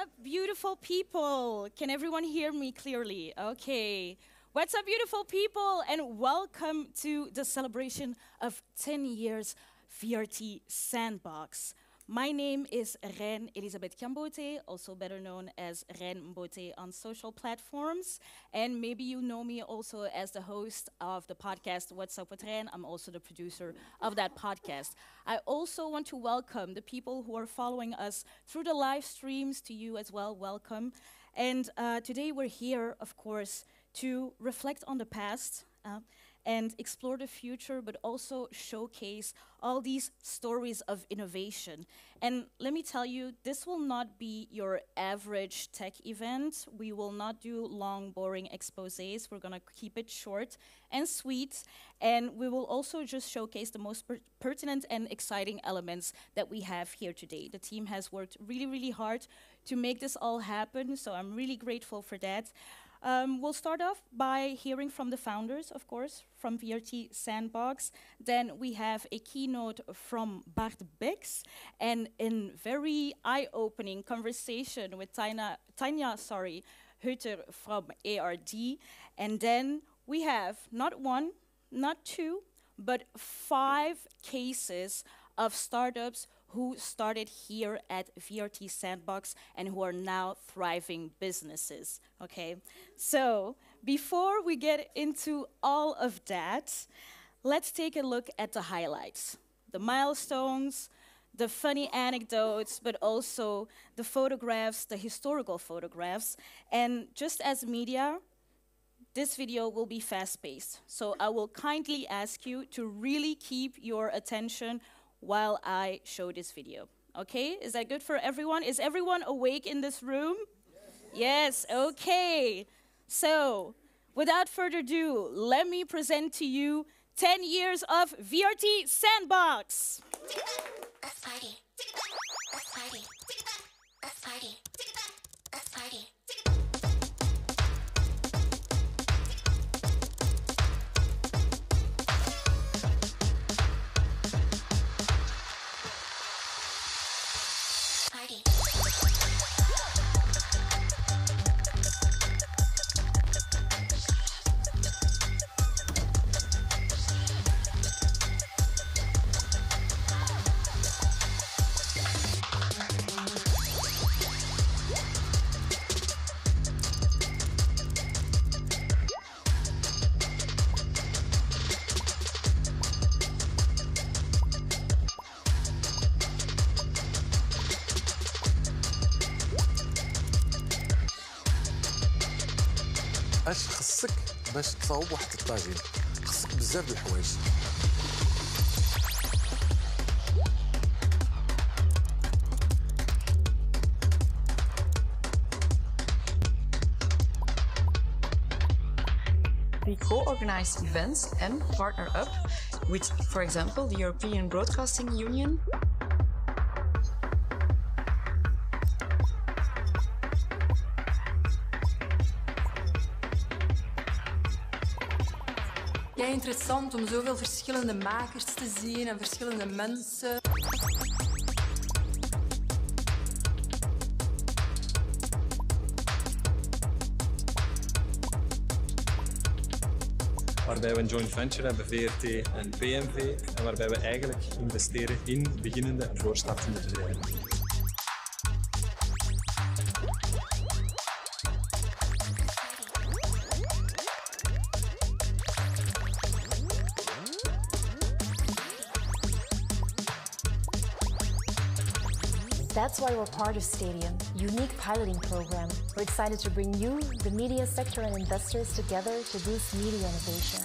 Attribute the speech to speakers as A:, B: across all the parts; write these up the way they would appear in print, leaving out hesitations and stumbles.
A: up, beautiful people? Can everyone hear me clearly? Okay. What's up, beautiful people? And welcome to the celebration of 10 years VRT Sandbox. My name is Ren Elisabeth Kambote, also better known as Ren Mbote on social platforms. And maybe you know me also as the host of the podcast What's Up with Ren. I'm also the producer of that podcast. I also want to welcome the people who are following us through the live streams. To you as well, welcome. And today we're here, of course, to reflect on the past and explore the future, but also showcase all these stories of innovation. And let me tell you, this will not be your average tech event. We will not do long, boring exposés. We're gonna keep it short and sweet. And we will also just showcase the most pertinent and exciting elements that we have here today. The team has worked really, really hard to make this all happen, so I'm really grateful for that. We'll start off by hearing from the founders, of course, from VRT Sandbox. Then we have a keynote from Bart Bex and a very eye-opening conversation with Tanya Hutter from ARD. And then we have not one, not two, but 5 cases of startups who started here at VRT Sandbox and who are now thriving businesses, okay? So before we get into all of that, let's take a look at the highlights, the milestones, the funny anecdotes, but also the photographs, the historical photographs. And just as media, this video will be fast-paced. So I will kindly ask you to really keep your attention while I show this video. Okay, is that good for everyone? Is everyone awake in this room? Yes, okay. So, without further ado, let me present to you 10 years of VRT Sandbox.
B: Let's party. Let's party. Let's party. Let's party.
C: اش خصك باش تصاوب واحد الطاجين خصك بزاف د الحوايج
D: We co-organize events and partner up with, for example, the European Broadcasting Union.
E: Ja, interessant om zoveel verschillende makers te zien en verschillende mensen.
F: Waarbij we een joint venture hebben, VRT en PMV, en waarbij we eigenlijk investeren in beginnende en voorstartende bedrijven.
G: That's why we're part of Stadium, unique piloting program. We're excited to bring you, the media sector and investors together to boost media innovation.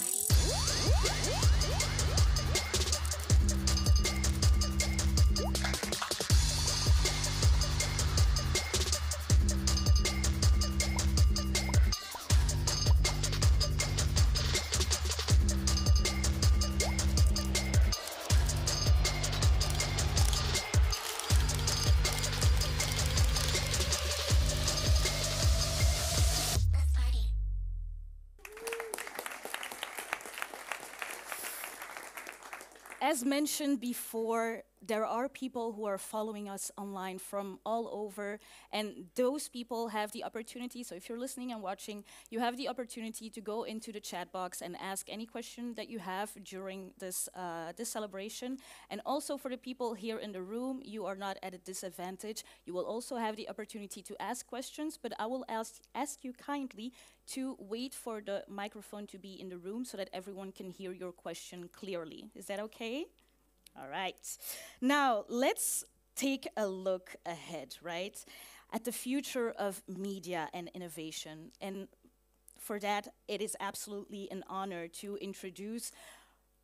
A: As mentioned before, there are people who are following us online from all over, and those people have the opportunity. So if you're listening and watching, you have the opportunity to go into the chat box and ask any question that you have during this celebration. And also for the people here in the room, you are not at a disadvantage. You will also have the opportunity to ask questions, but I will ask you kindly to wait for the microphone to be in the room so that everyone can hear your question clearly. Is that okay? All right. Now, let's take a look ahead, right, at the future of media and innovation. And for that, it is absolutely an honor to introduce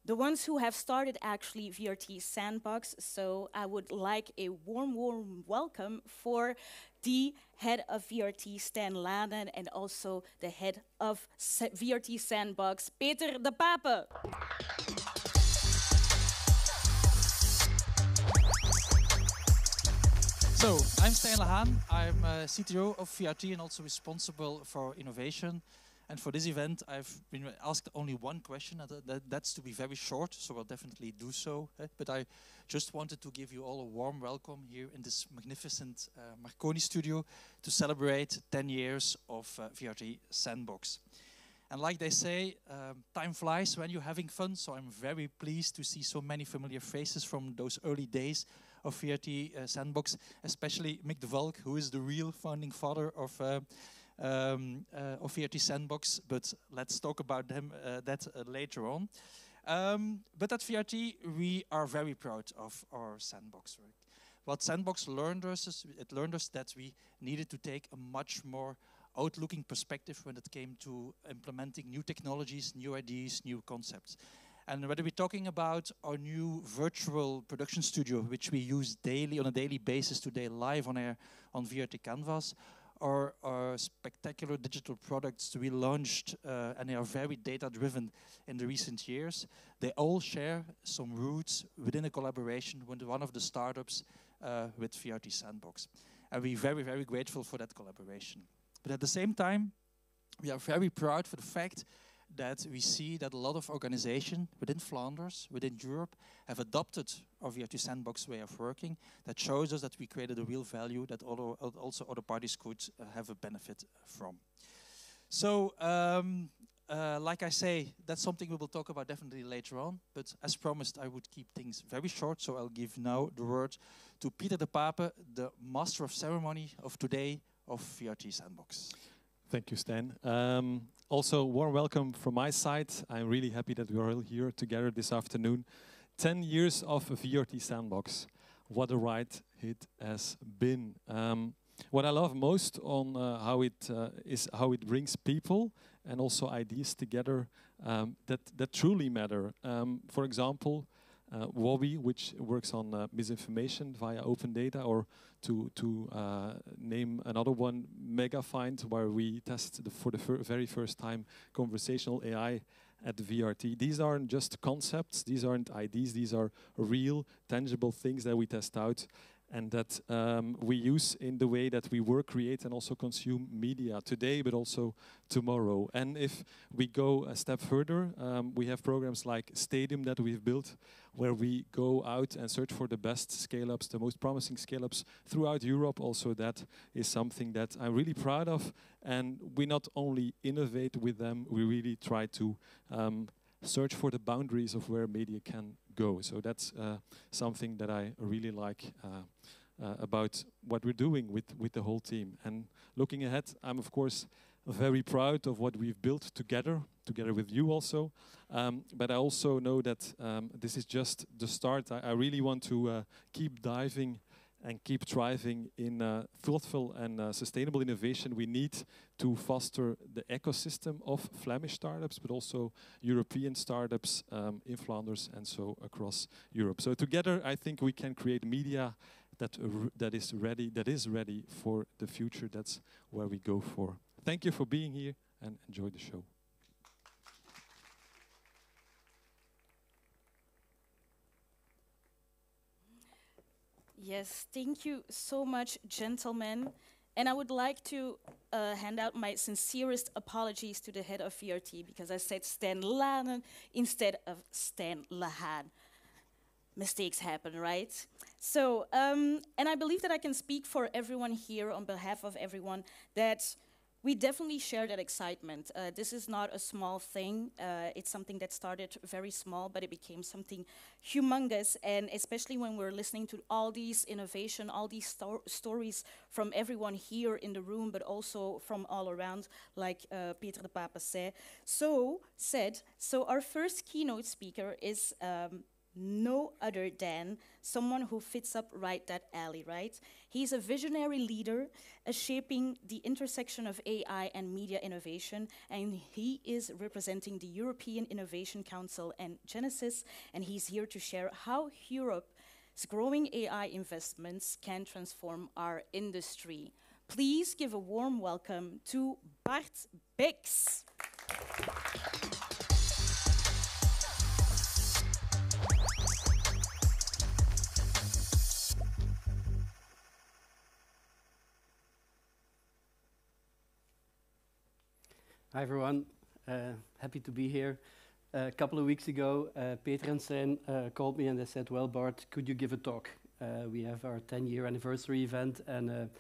A: the ones who have started actually VRT Sandbox. So I would like a warm welcome for the head of VRT, Stan Laden, and also the head of VRT Sandbox, Peter de Pape.
H: So, I'm Stan Lahan. I'm CTO of VRT and also responsible for innovation. And for this event, I've been asked only one question, and that's to be very short, so I'll definitely do so. But I just wanted to give you all a warm welcome here in this magnificent Marconi studio to celebrate 10 years of VRT Sandbox. And like they say, time flies when you're having fun, so I'm very pleased to see so many familiar faces from those early days of VRT Sandbox, especially Mick de Valk, who is the real founding father of VRT Sandbox, but let's talk about that later on. But at VRT, we are very proud of our Sandbox work. What Sandbox learned us is, it learned us that we needed to take a much more outlooking perspective when it came to implementing new technologies, new ideas, new concepts. And whether we're talking about our new virtual production studio, which we use daily, on a daily basis today, live on air on VRT Canvas, or our spectacular digital products we launched, and they are very data-driven in the recent years, they all share some roots within a collaboration with one of the startups with VRT Sandbox. And we're very, very grateful for that collaboration. But at the same time, we are very proud for the fact that we see that a lot of organizations within Flanders, within Europe, have adopted our VRT Sandbox way of working. That shows us that we created a real value that also other parties could have a benefit from. So, like I say, that's something we will talk about definitely later on. But as promised, I would keep things very short. So I'll give now the word to Peter de Pape, the master of ceremony of today of VRT Sandbox.
I: Thank you, Stan. Also, warm welcome from my side. I'm really happy that we're all here together this afternoon. 10 years of VRT Sandbox. What a ride it has been. What I love most on how it brings people and also ideas together that truly matter. For example, Wobby, which works on misinformation via open data, or to name another one, MegaFind, where we test for the very first time conversational AI at VRT. These aren't just concepts, these aren't ideas, these are real, tangible things that we test out and that we use in the way that we work, create, and also consume media today, but also tomorrow. And if we go a step further, we have programs like Stadium that we've built, where we go out and search for the best scale-ups, the most promising scale-ups throughout Europe. Also, that is something that I'm really proud of. And we not only innovate with them, we really try to search for the boundaries of where media can go. So that's something that I really like about what we're doing with the whole team. And looking ahead, I'm of course very proud of what we've built together with you also. But I also know that this is just the start. I really want to keep diving and keep thriving in thoughtful and sustainable innovation. We need to foster the ecosystem of Flemish startups, but also European startups in Flanders and so across Europe. So together, I think we can create media that is ready for the future. That's where we go for. Thank you for being here and enjoy the show.
A: Yes, thank you so much, gentlemen. And I would like to hand out my sincerest apologies to the head of VRT, because I said Stan Laden instead of Stan Lahan. mistakes happen, right? So, and I believe that I can speak for everyone here on behalf of everyone that we definitely share that excitement. This is not a small thing. It's something that started very small, but it became something humongous. And especially when we're listening to all these innovation, all these stories from everyone here in the room, but also from all around, like Peter de Papa said. So our first keynote speaker is no other than someone who fits up right that alley, right? He's a visionary leader, shaping the intersection of AI and media innovation, and he is representing the European Innovation Council and Genesis, and he's here to share how Europe's growing AI investments can transform our industry. Please give a warm welcome to Bart Bix.
J: Hi everyone, happy to be here. A couple of weeks ago, Peter and Sein called me and they said, well Bart, could you give a talk? We have our 10-year anniversary event and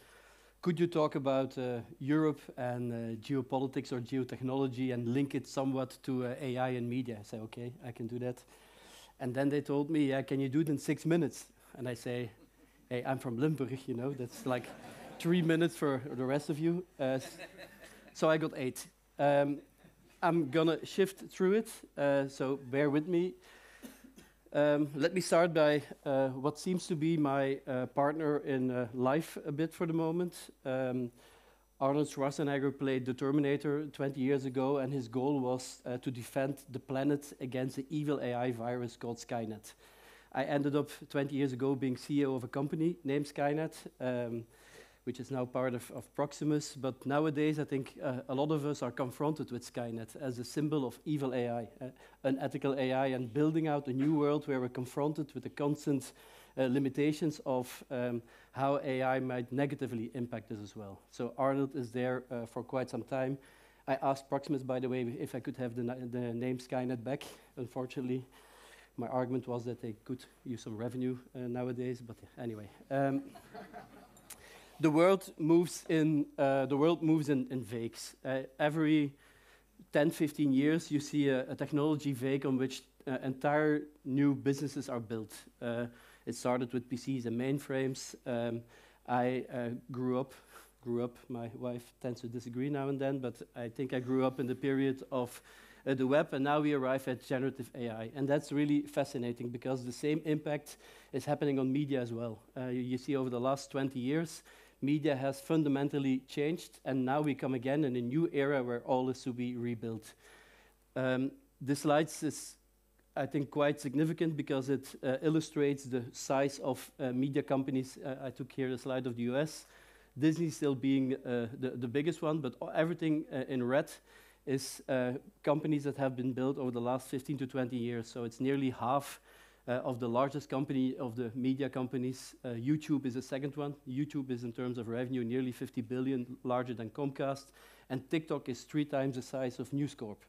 J: could you talk about Europe and geopolitics or geotechnology and link it somewhat to AI and media? I said, okay, I can do that. And then they told me, yeah, can you do it in 6 minutes? And I say, hey, I'm from Limburg, you know, that's like 3 minutes for the rest of you. So I got 8. I'm gonna shift through it, so bear with me. Let me start by what seems to be my partner in life a bit for the moment. Arnold Schwarzenegger played the Terminator 20 years ago, and his goal was to defend the planet against the evil AI virus called Skynet. I ended up 20 years ago being CEO of a company named Skynet, which is now part of Proximus. But nowadays, I think a lot of us are confronted with Skynet as a symbol of evil AI, unethical AI, and building out a new world where we're confronted with the constant limitations of how AI might negatively impact us as well. So Arnold is there for quite some time. I asked Proximus, by the way, if I could have the name Skynet back. Unfortunately, my argument was that they could use some revenue nowadays, but anyway. The world moves in vagues. Every 10, 15 years, you see a technology vague on which entire new businesses are built. It started with PCs and mainframes. I grew up. My wife tends to disagree now and then, but I think I grew up in the period of the web, and now we arrive at generative AI. And that's really fascinating because the same impact is happening on media as well. You see over the last 20 years, media has fundamentally changed, and now we come again in a new era where all is to be rebuilt. This slide is, I think, quite significant because it illustrates the size of media companies. I took here the slide of the US. Disney still being the biggest one, but everything in red is companies that have been built over the last 15 to 20 years. So it's nearly half of the largest company of the media companies. YouTube is the second one. YouTube is, in terms of revenue, nearly 50 billion, larger than Comcast. And TikTok is 3 times the size of News Corp.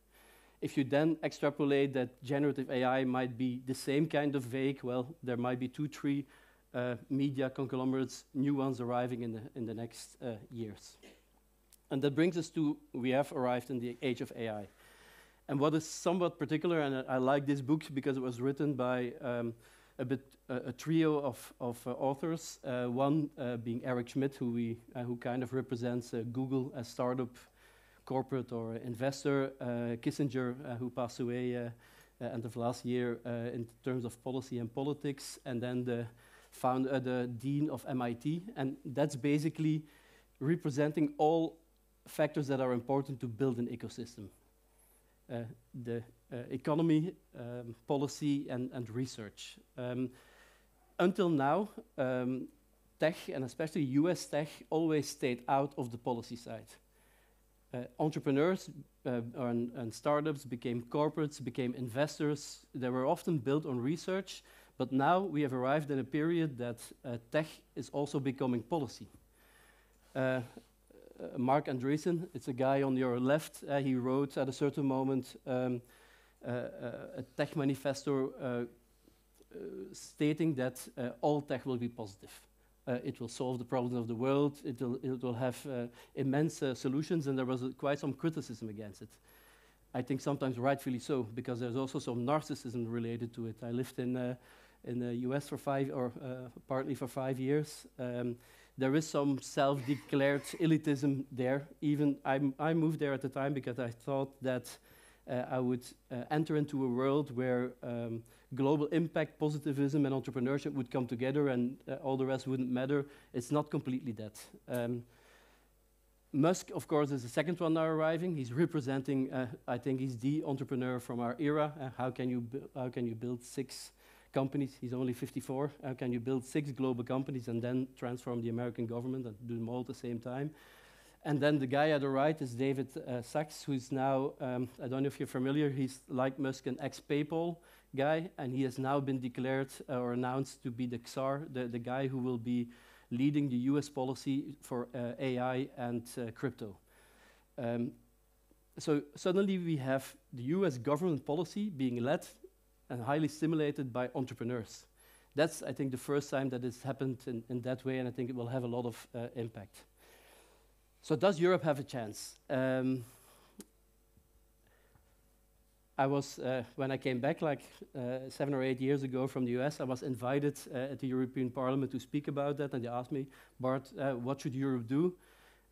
J: If you then extrapolate that generative AI might be the same kind of vague, well, there might be 2, 3 media conglomerates, new ones arriving in the next years. And that brings us to, we have arrived in the age of AI. And what is somewhat particular, and I like this book because it was written by a trio of authors, one being Eric Schmidt, who kind of represents Google as startup, corporate or investor, Kissinger, who passed away end of last year in terms of policy and politics, and then the dean of MIT, and that's basically representing all factors that are important to build an ecosystem. The economy, policy, and research. Until now, tech, and especially US tech, always stayed out of the policy side. Entrepreneurs and startups became corporates, became investors. They were often built on research, but now we have arrived in a period that tech is also becoming policy. Mark Andreessen, it's a guy on your left, he wrote at a certain moment a tech manifesto stating that all tech will be positive. It will solve the problems of the world. It will have immense solutions, and there was quite some criticism against it. I think sometimes rightfully so, because there's also some narcissism related to it. I lived in the US for partly for 5 years. There is some self-declared elitism there. Even I moved there at the time because I thought that I would enter into a world where global impact, positivism, and entrepreneurship would come together, and all the rest wouldn't matter. It's not completely that. Musk, of course, is the second one now arriving. He's representing, I think he's the entrepreneur from our era. How can you build 6 companies? He's only 54. How can you build 6 global companies and then transform the American government and do them all at the same time? And then the guy at the right is David Sachs, who's now, I don't know if you're familiar, he's like Musk, an ex-PayPal guy, and he has now been declared or announced to be the Czar, the guy who will be leading the US policy for AI and crypto. So suddenly we have the US government policy being led and highly stimulated by entrepreneurs. That's, I think, the first time that it's happened in that way, and I think it will have a lot of impact. So does Europe have a chance? I was, when I came back like 7 or 8 years ago from the US, I was invited at the European Parliament to speak about that, and they asked me, Bart, what should Europe do?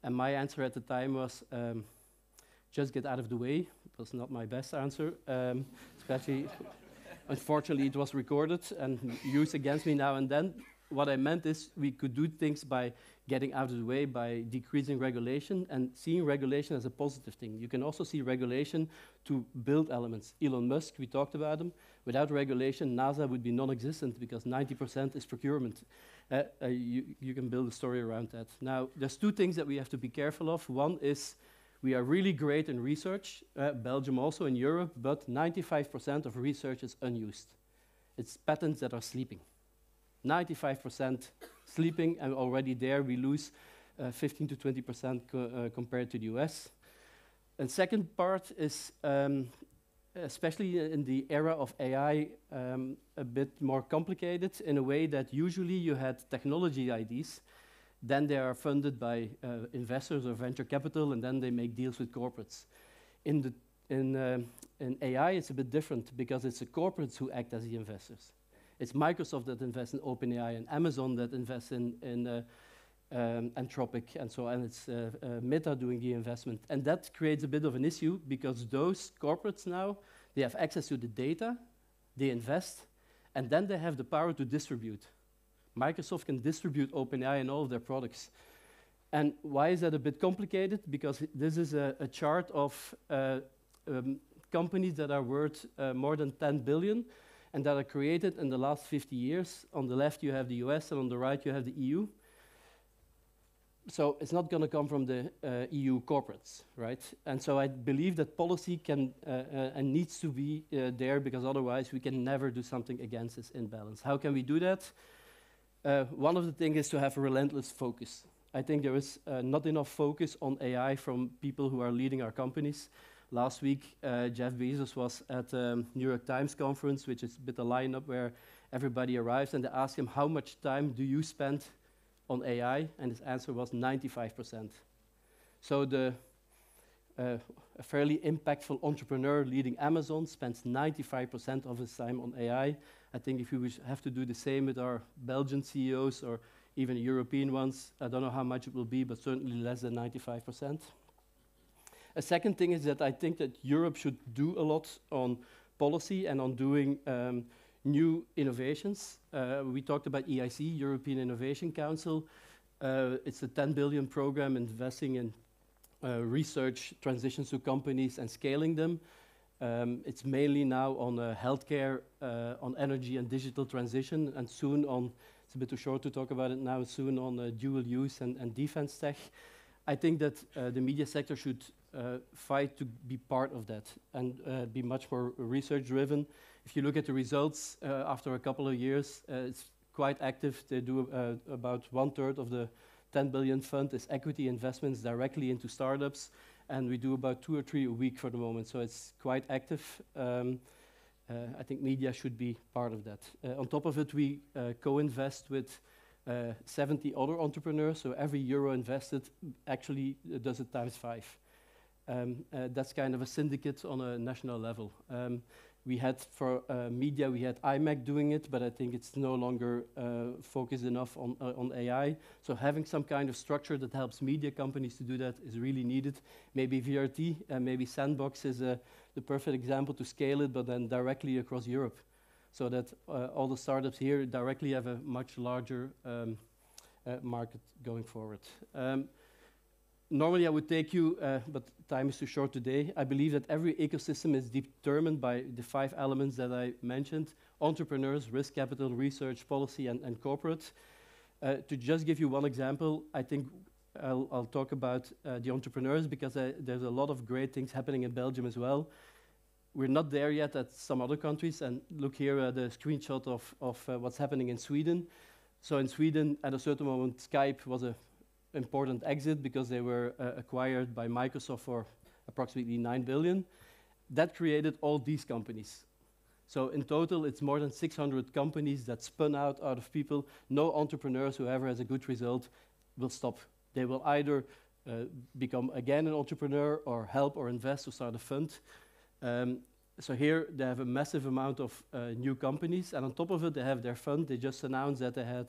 J: And my answer at the time was, just get out of the way. It was not my best answer, especially, unfortunately, it was recorded and used against me now and then. What I meant is we could do things by getting out of the way, by decreasing regulation and seeing regulation as a positive thing. You can also see regulation to build elements. Elon Musk, we talked about him. Without regulation, NASA would be non-existent because 90% is procurement. You can build a story around that. Now, there's 2 things that we have to be careful of. One is we are really great in research, Belgium also in Europe, but 95% of research is unused. It's patents that are sleeping. 95% sleeping, and already there we lose 15 to 20% compared to the US. And second part is, especially in the era of AI, a bit more complicated in a way that usually you had technology ideas, then they are funded by investors or venture capital, and then they make deals with corporates. In AI, it's a bit different because it's the corporates who act as the investors. It's Microsoft that invests in OpenAI and Amazon that invests in Anthropic and so on. It's Meta doing the investment. And that creates a bit of an issue because those corporates now, they have access to the data, they invest, and then they have the power to distribute. Microsoft can distribute OpenAI and all of their products. And why is that a bit complicated? Because this is a chart of companies that are worth more than 10 billion, and that are created in the last 50 years. On the left, you have the US, and on the right, you have the EU. So it's not going to come from the EU corporates, right? And so I believe that policy can and needs to be there, because otherwise we can never do something against this imbalance. How can we do that? One of the things is to have a relentless focus. I think there is not enough focus on AI from people who are leading our companies. Last week, Jeff Bezos was at the New York Times conference, which is a bit a lineup where everybody arrives, and they ask him, how much time do you spend on AI? And his answer was 95%. So a fairly impactful entrepreneur leading Amazon spends 95% of his time on AI. I think if we have to do the same with our Belgian CEOs or even European ones, I don't know how much it will be, but certainly less than 95%. A second thing is that I think that Europe should do a lot on policy and on doing new innovations. We talked about EIC, European Innovation Council. It's a 10 billion program investing in research transitions to companies and scaling them. It's mainly now on healthcare, on energy and digital transition, and soon on, it's a bit too short to talk about it now, soon on dual use and defense tech. I think that the media sector should fight to be part of that and be much more research-driven. If you look at the results after a couple of years, it's quite active. They do about 1/3 of the 10 billion fund is equity investments directly into startups, and we do about 2 or 3 a week for the moment, so it's quite active. I think media should be part of that. On top of it, we co-invest with 70 other entrepreneurs, so every euro invested actually does it times 5. That's kind of a syndicate on a national level. We had for media, we had IMAC doing it, but I think it's no longer focused enough on AI. So having some kind of structure that helps media companies to do that is really needed. Maybe VRT and maybe Sandbox is the perfect example to scale it, but then directly across Europe, so that all the startups here directly have a much larger market going forward. Normally I would take you, but time is too short today. I believe that every ecosystem is determined by the 5 elements that I mentioned: entrepreneurs, risk capital, research, policy, and corporate. To just give you one example, I think I'll talk about the entrepreneurs, because there's a lot of great things happening in Belgium as well. We're not there yet at some other countries, and look here at the screenshot of what's happening in Sweden. So in Sweden, at a certain moment, Skype was an important exit because they were acquired by Microsoft for approximately 9 billion. That created all these companies. So in total, it's more than 600 companies that spun out of people. No entrepreneurs, whoever has a good result, will stop. They will either become again an entrepreneur or help or invest or start a fund. So here they have a massive amount of new companies, and on top of it they have their fund. They just announced that they had,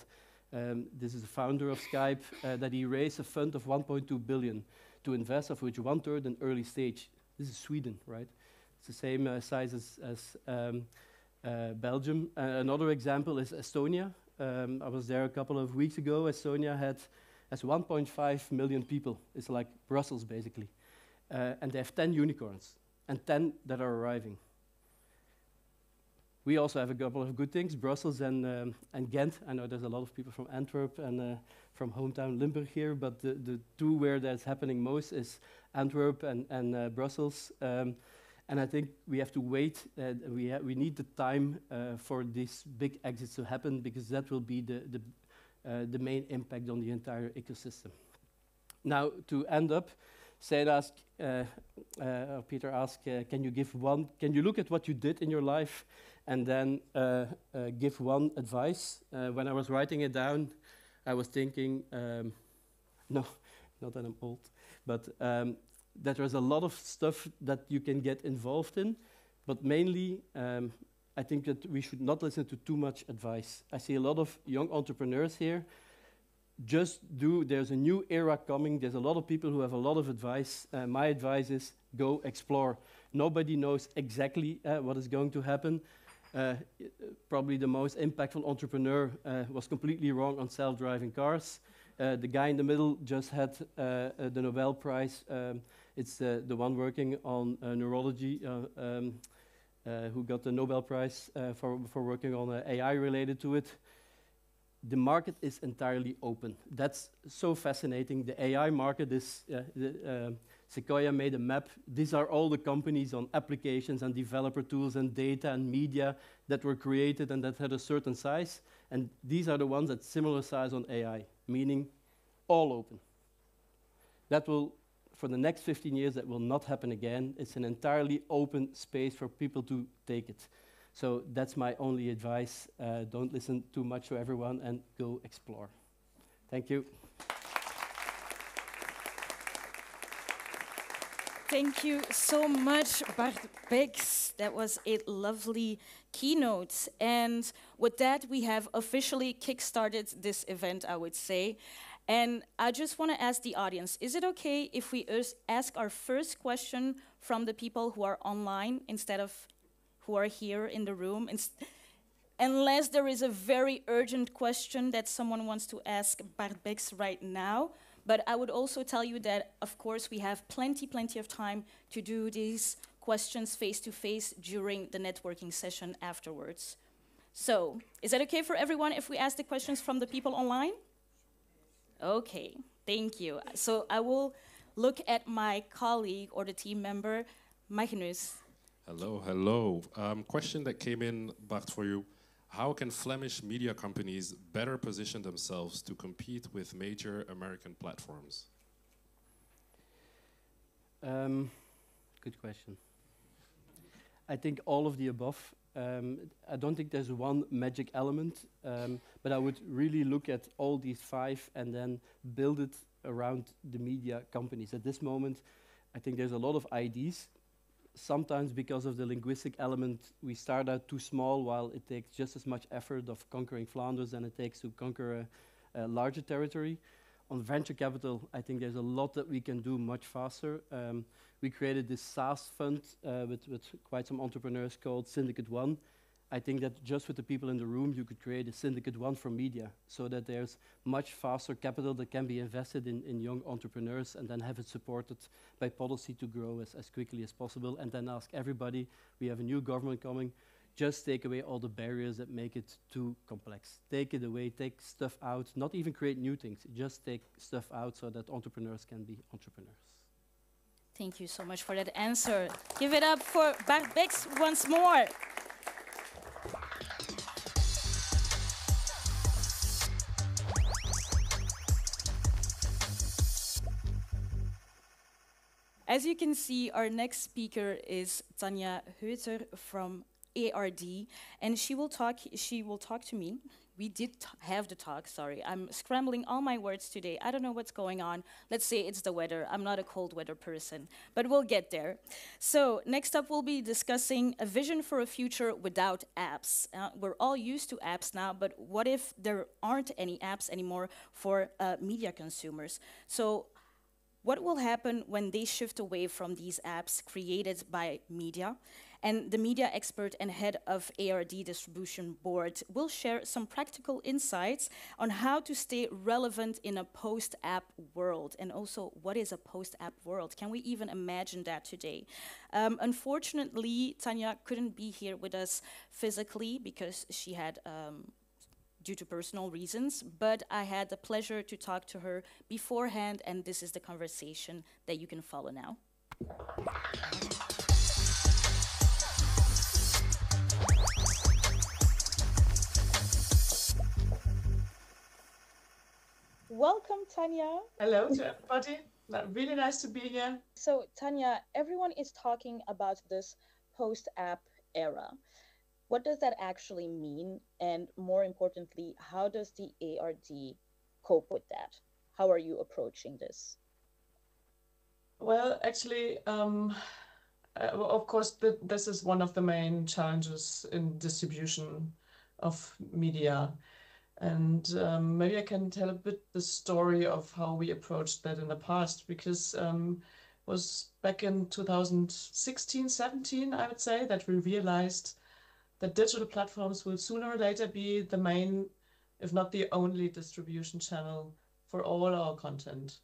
J: this is the founder of Skype, that he raised a fund of 1.2 billion to invest, of which 1/3 in early stage. This is Sweden, right? It's the same size as Belgium. Another example is Estonia. I was there a couple of weeks ago. Estonia has 1.5 million people. It's like Brussels, basically. And they have 10 unicorns, and 10 that are arriving. We also have a couple of good things, Brussels and Ghent. I know there's a lot of people from Antwerp and from hometown Limburg here, but the 2 where that's happening most is Antwerp and Brussels. And I think we have to wait. We need the time for these big exits to happen, because that will be the main impact on the entire ecosystem. Now, to end up, Peter asked, can you look at what you did in your life and then give one advice? When I was writing it down, I was thinking, no, not that I'm old, but that there's a lot of stuff that you can get involved in, but mainly I think that we should not listen to too much advice. I see a lot of young entrepreneurs here. There's a new era coming. There's a lot of people who have a lot of advice. My advice is go explore. Nobody knows exactly what is going to happen. Probably the most impactful entrepreneur was completely wrong on self-driving cars. The guy in the middle just had the Nobel Prize. It's the one working on neurology who got the Nobel Prize for working on AI related to it. The market is entirely open. That's so fascinating. The AI market is, Sequoia made a map. These are all the companies on applications and developer tools and data and media that were created and that had a certain size. And these are the ones at similar size on AI, meaning all open. That will, for the next 15 years, that will not happen again. It's an entirely open space for people to take it. So that's my only advice. Don't listen too much to everyone and go explore. Thank you.
A: Thank you so much, Bart Bex. That was a lovely keynote. And with that, we have officially kickstarted this event, I would say. And I just want to ask the audience, is it okay if we ask our first question from the people who are online instead of who are here in the room? Unless there is a very urgent question that someone wants to ask Bart Bex right now. But I would also tell you that, of course, we have plenty of time to do these questions face-to-face during the networking session afterwards. So, is that okay for everyone if we ask the questions from the people online? Okay, thank you. So I will look at my colleague or the team member, Magnus.
K: Hello, hello. Question that came in, Bart, for you. How can Flemish media companies better position themselves to compete with major American platforms?
J: Good question. I think all of the above. I don't think there's one magic element, but I would really look at all these 5 and then build it around the media companies. At this moment, I think there's a lot of ideas. Sometimes because of the linguistic element, we start out too small, while it takes just as much effort of conquering Flanders than it takes to conquer a larger territory. On venture capital, I think there's a lot that we can do much faster. We created this SaaS fund with quite some entrepreneurs called Syndicate One. I think that just with the people in the room, you could create a Syndicate One for media, so that there's much faster capital that can be invested in young entrepreneurs, and then have it supported by policy to grow as quickly as possible, and then ask everybody, we have a new government coming, just take away all the barriers that make it too complex. Take it away, take stuff out, not even create new things, just take stuff out so that entrepreneurs can be entrepreneurs.
A: Thank you so much for that answer. Give it up for Bex once more. As you can see, our next speaker is Tanja Heuter from ARD, and she will talk to me. We did have the talk, sorry. I'm scrambling all my words today. I don't know what's going on. Let's say it's the weather. I'm not a cold weather person, but we'll get there. So next up, we'll be discussing a vision for a future without apps. We're all used to apps now, but what if there aren't any apps anymore for media consumers? So what will happen when they shift away from these apps created by media? And the media expert and head of ARD Distribution Board will share some practical insights on how to stay relevant in a post-app world. And also, what is a post-app world? Can we even imagine that today? Unfortunately, Tanja couldn't be here with us physically because she had due to personal reasons, but I had the pleasure to talk to her beforehand, and this is the conversation that you can follow now. Welcome, Tanja.
L: Hello to everybody. Really nice to be here.
A: So, Tanja, everyone is talking about this post-app era. What does that actually mean? And more importantly, how does the ARD cope with that? How are you approaching this?
L: Well, actually, of course, this is one of the main challenges in distribution of media. And maybe I can tell a bit the story of how we approached that in the past, because it was back in 2016, 17, I would say, that we realized that digital platforms will sooner or later be the main, if not the only, distribution channel for all our content.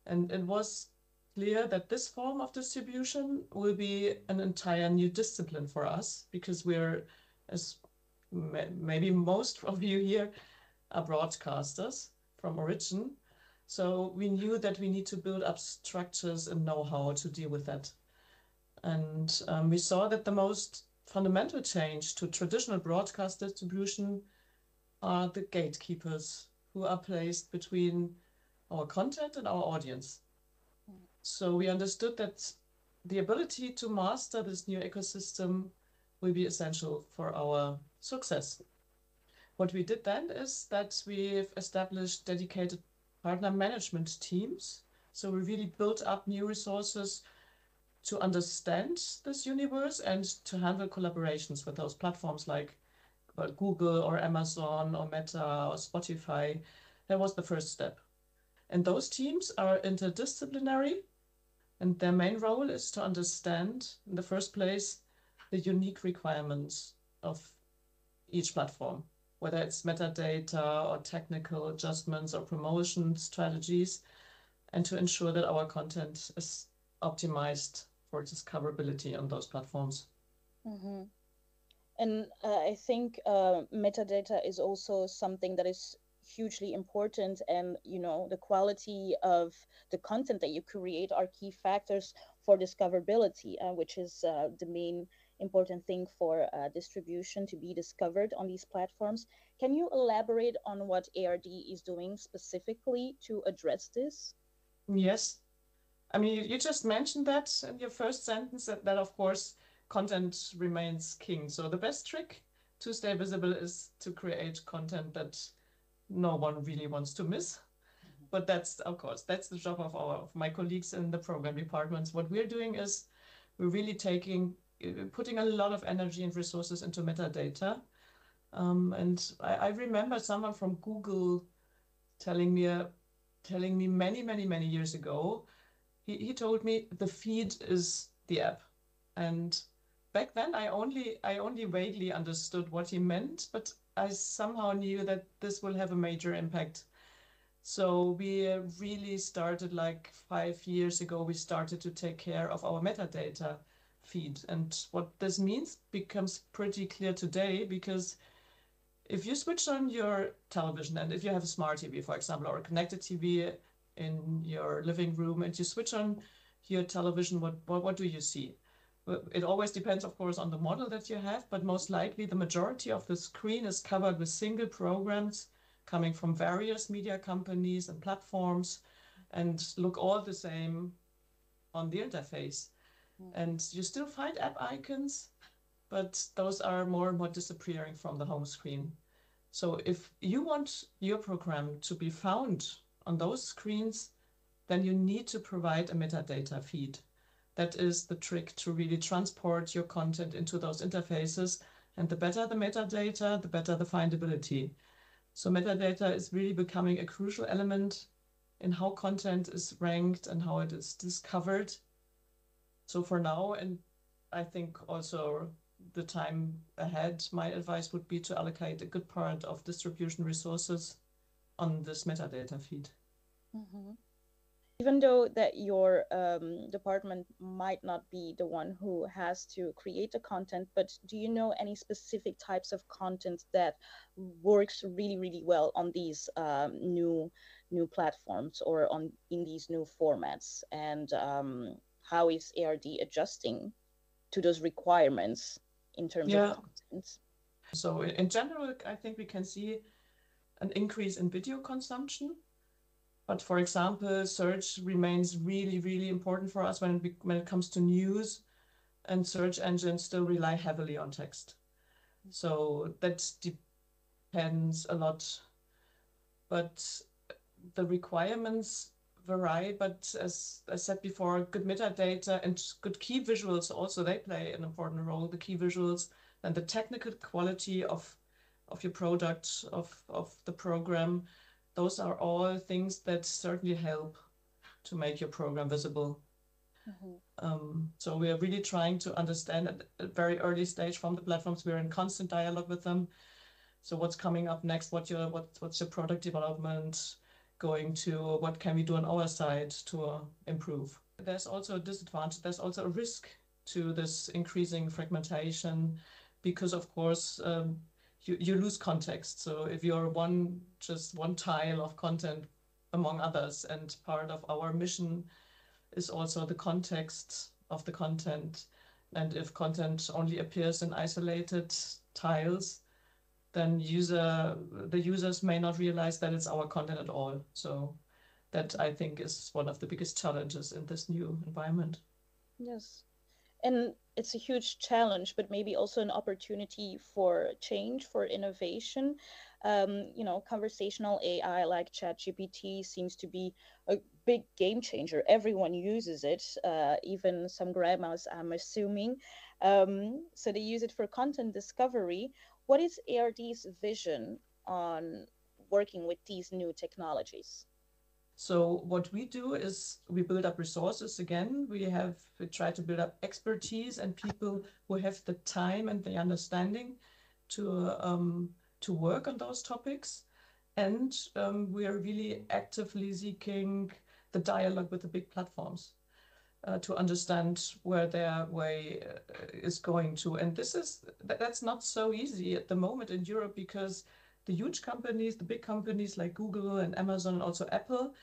L: And it was clear that this form of distribution will be an entire new discipline for us, because we're, as maybe most of you here, are broadcasters from origin. So we knew that we need to build up structures and know-how to deal with that. And we saw that the most fundamental change to traditional broadcast distribution are the gatekeepers who are placed between our content and our audience. So we understood that the ability to master this new ecosystem will be essential for our success. What we did then is that we've established dedicated partner management teams. So we really built up new resources to understand this universe and to handle collaborations with those platforms like Google or Amazon or Meta or Spotify. That was the first step. And those teams are interdisciplinary, and their main role is to understand, in the first place, the unique requirements of each platform, whether it's metadata or technical adjustments or promotion strategies, and to ensure that our content is optimized for discoverability on those platforms.
A: Mm-hmm. And I think metadata is also something that is hugely important, and the quality of the content that you create are key factors for discoverability, which is the main important thing for distribution to be discovered on these platforms. Can you elaborate on what ARD is doing specifically to address this?
L: Yes. I mean, you just mentioned that in your first sentence, that of course content remains king. So the best trick to stay visible is to create content that no one really wants to miss. But that's, of course, that's the job of my colleagues in the program departments. What we're doing is we're really putting a lot of energy and resources into metadata. And I remember someone from Google telling me many years ago, he told me the feed is the app. And back then I only vaguely understood what he meant, but I somehow knew that this will have a major impact. So we really started like 5 years ago, we started to take care of our metadata feed. And what this means becomes pretty clear today, because if you switch on your television, and if you have a smart TV, for example, or a connected TV in your living room, and you switch on your television, what do you see? It always depends, of course, on the model that you have, but most likely the majority of the screen is covered with single programs coming from various media companies and platforms, and look all the same on the interface. And you still find app icons, but those are more and more disappearing from the home screen. So if you want your program to be found on those screens, then you need to provide a metadata feed. That is the trick to really transport your content into those interfaces. And the better the metadata, the better the findability. So metadata is really becoming a crucial element in how content is ranked and how it is discovered. So for now, and I think also the time ahead, my advice would be to allocate a good part of distribution resources on this metadata feed.
A: Mm-hmm. Even though that your department might not be the one who has to create the content, but do you know any specific types of content that works really well on these new platforms or in these new formats? And how is ARD adjusting to those requirements in terms of content?
L: So in general, I think we can see an increase in video consumption. But for example, search remains really important for us when it comes to news, and search engines still rely heavily on text. So that depends a lot. But the requirements vary, but as I said before, good metadata and good key visuals also, they play an important role. The key visuals and the technical quality of your product, of the program, those are all things that certainly help to make your program visible. Mm-hmm. So we are really trying to understand at a very early stage from the platforms. We're in constant dialogue with them. So what's coming up next? What's your product development going to? What can we do on our side to improve? There's also a disadvantage. There's also a risk to this increasing fragmentation, because of course you lose context. So if you're just one tile of content among others, and part of our mission is also the context of the content. And if content only appears in isolated tiles, then the users may not realize that it's our content at all. So that, I think, is one of the biggest challenges in this new environment.
A: Yes. And it's a huge challenge, but maybe also an opportunity for change, for innovation. Conversational AI like ChatGPT seems to be a big game changer. Everyone uses it, even some grandmas, I'm assuming. So they use it for content discovery. What is ARD's vision on working with these new technologies?
L: So what we do is we build up resources again. We try to build up expertise and people who have the time and the understanding to work on those topics. And we are really actively seeking the dialogue with the big platforms to understand where their way is going to. And that's not so easy at the moment in Europe, because the huge companies, the big companies like Google and Amazon and also Apple,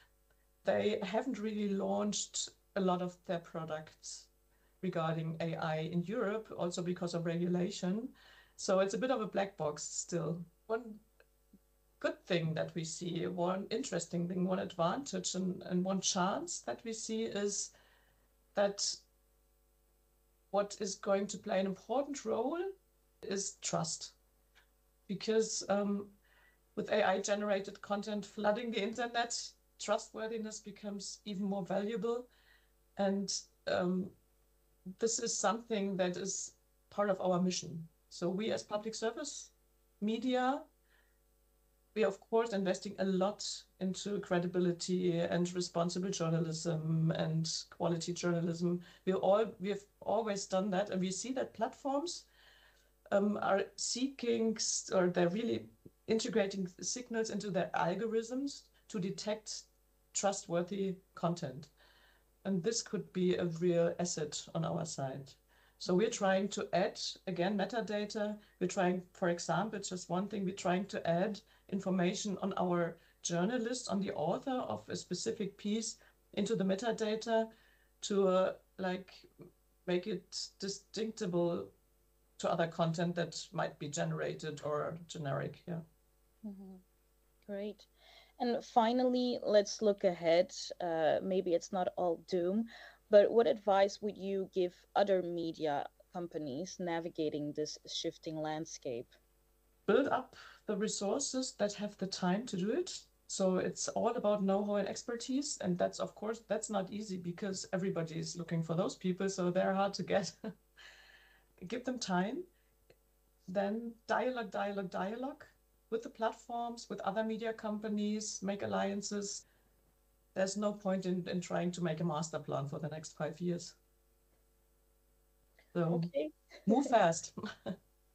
L: they haven't really launched a lot of their products regarding AI in Europe, also because of regulation. So it's a bit of a black box still. One good thing that we see, one interesting thing, one advantage and one chance that we see is that what is going to play an important role is trust. Because with AI-generated content flooding the internet, trustworthiness becomes even more valuable. And this is something that is part of our mission. So we as public service media, we are of course investing a lot into credibility and responsible journalism and quality journalism. We have always done that, and we see that platforms are seeking, or they're really integrating signals into their algorithms to detect trustworthy content. And this could be a real asset on our side. So we're trying to add, again, metadata. We're trying, for example, just one thing, we're trying to add information on our journalist, on the author of a specific piece into the metadata to like make it distinctable to other content that might be generated or generic. Yeah.
M: Great. And finally, let's look ahead. Maybe it's not all doom, but what advice would you give other media companies navigating this shifting landscape?
L: Build up the resources that have the time to do it. So it's all about know-how and expertise. And that's, of course, that's not easy because everybody is looking for those people. So they're hard to get. Give them time. Then dialogue with the platforms, with other media companies, make alliances. There's no point in trying to make a master plan for the next 5 years. So
M: Okay.
L: move fast.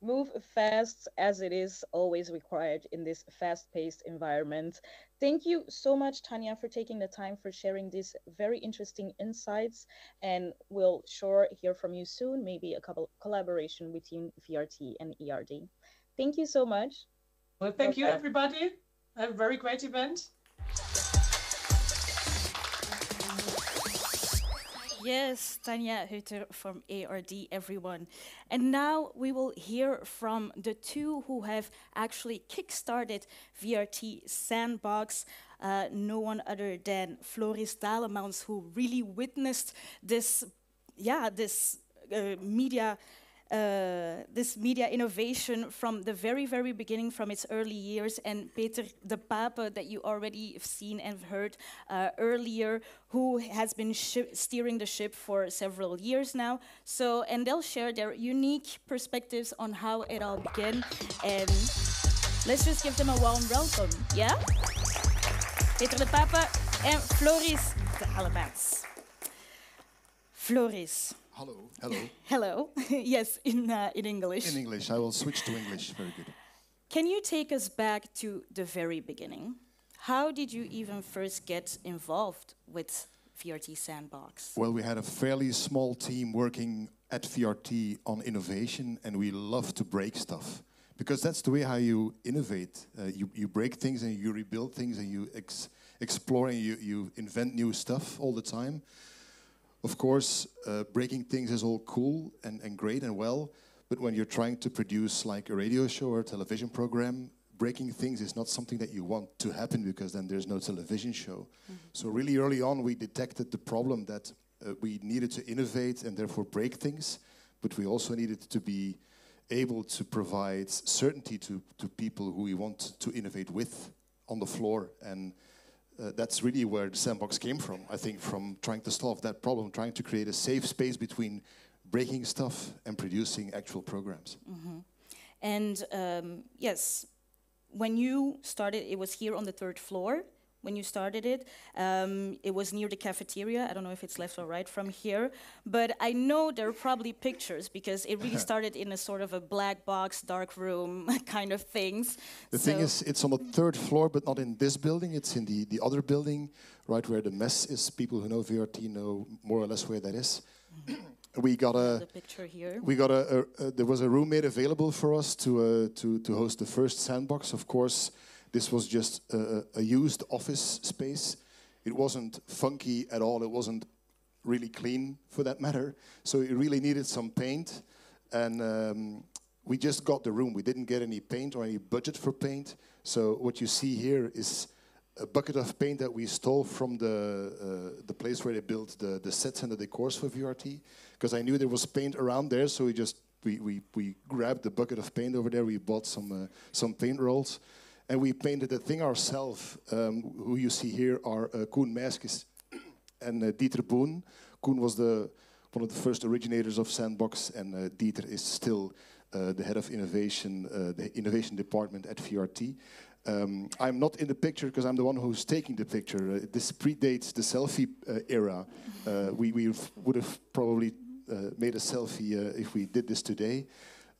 M: Move fast, as it is always required in this fast-paced environment. Thank you so much, Tanya, for taking the time for sharing these very interesting insights. And we'll sure hear from you soon, maybe a couple collaboration between VRT and ERD. Thank you so much.
L: Well, thank you, everybody. Have a very great event.
A: Yes, Tanya Hutter from ARD, everyone. And now we will hear from the two who have actually kickstarted VRT Sandbox. No one other than Floris Dalemans, who really witnessed this, media innovation from the very, very beginning, from its early years. And Peter de Pape, that you already have seen and heard earlier, who has been steering the ship for several years now. So, and they'll share their unique perspectives on how it all began. And let's just give them a warm welcome, yeah? Peter de Pape and Floris Dalemans. Floris.
N: Hello. Hello.
A: Hello. Yes, in English.
N: In English. I will switch to English. Very good.
A: Can you take us back to the very beginning? How did you even first get involved with VRT Sandbox?
N: Well, we had a fairly small team working at VRT on innovation, and we love to break stuff. Because that's the way how you innovate. You break things and you rebuild things and you explore and you invent new stuff all the time. Of course, breaking things is all cool and great and well, but when you're trying to produce like a radio show or a television program, breaking things is not something that you want to happen because then there's no television show. So really early on we detected the problem that we needed to innovate and therefore break things, but we also needed to be able to provide certainty to people who we want to innovate with on the floor. And that's really where the Sandbox came from, I think, from trying to solve that problem, trying to create a safe space between breaking stuff and producing actual programs.
A: And yes, when you started, it was here on the 3rd floor. When you started it was near the cafeteria. I don't know if it's left or right from here, but I know there are probably pictures because it really started in a sort of a black box, dark room kind of things.
N: The thing is, it's on the 3rd floor, but not in this building. It's in the other building, right where the mess is. People who know VRT know more or less where that is. We got a
A: picture here.
N: We got there was a room made available for us to host the first Sandbox. Of course, this was just a used office space. It wasn't funky at all. It wasn't really clean, for that matter. So it really needed some paint. And we just got the room. We didn't get any paint or any budget for paint. So what you see here is a bucket of paint that we stole from the place where they built the sets and the decors for VRT, because I knew there was paint around there, so we grabbed the bucket of paint over there. We bought some paint rolls, and we painted the thing ourselves. Who you see here are Koen Meiskes and Dieter Boon. Koen was one of the first originators of Sandbox, and Dieter is still the head of innovation, the innovation department at VRT. I'm not in the picture because I'm the one who's taking the picture. This predates the selfie era. We would have probably made a selfie if we did this today.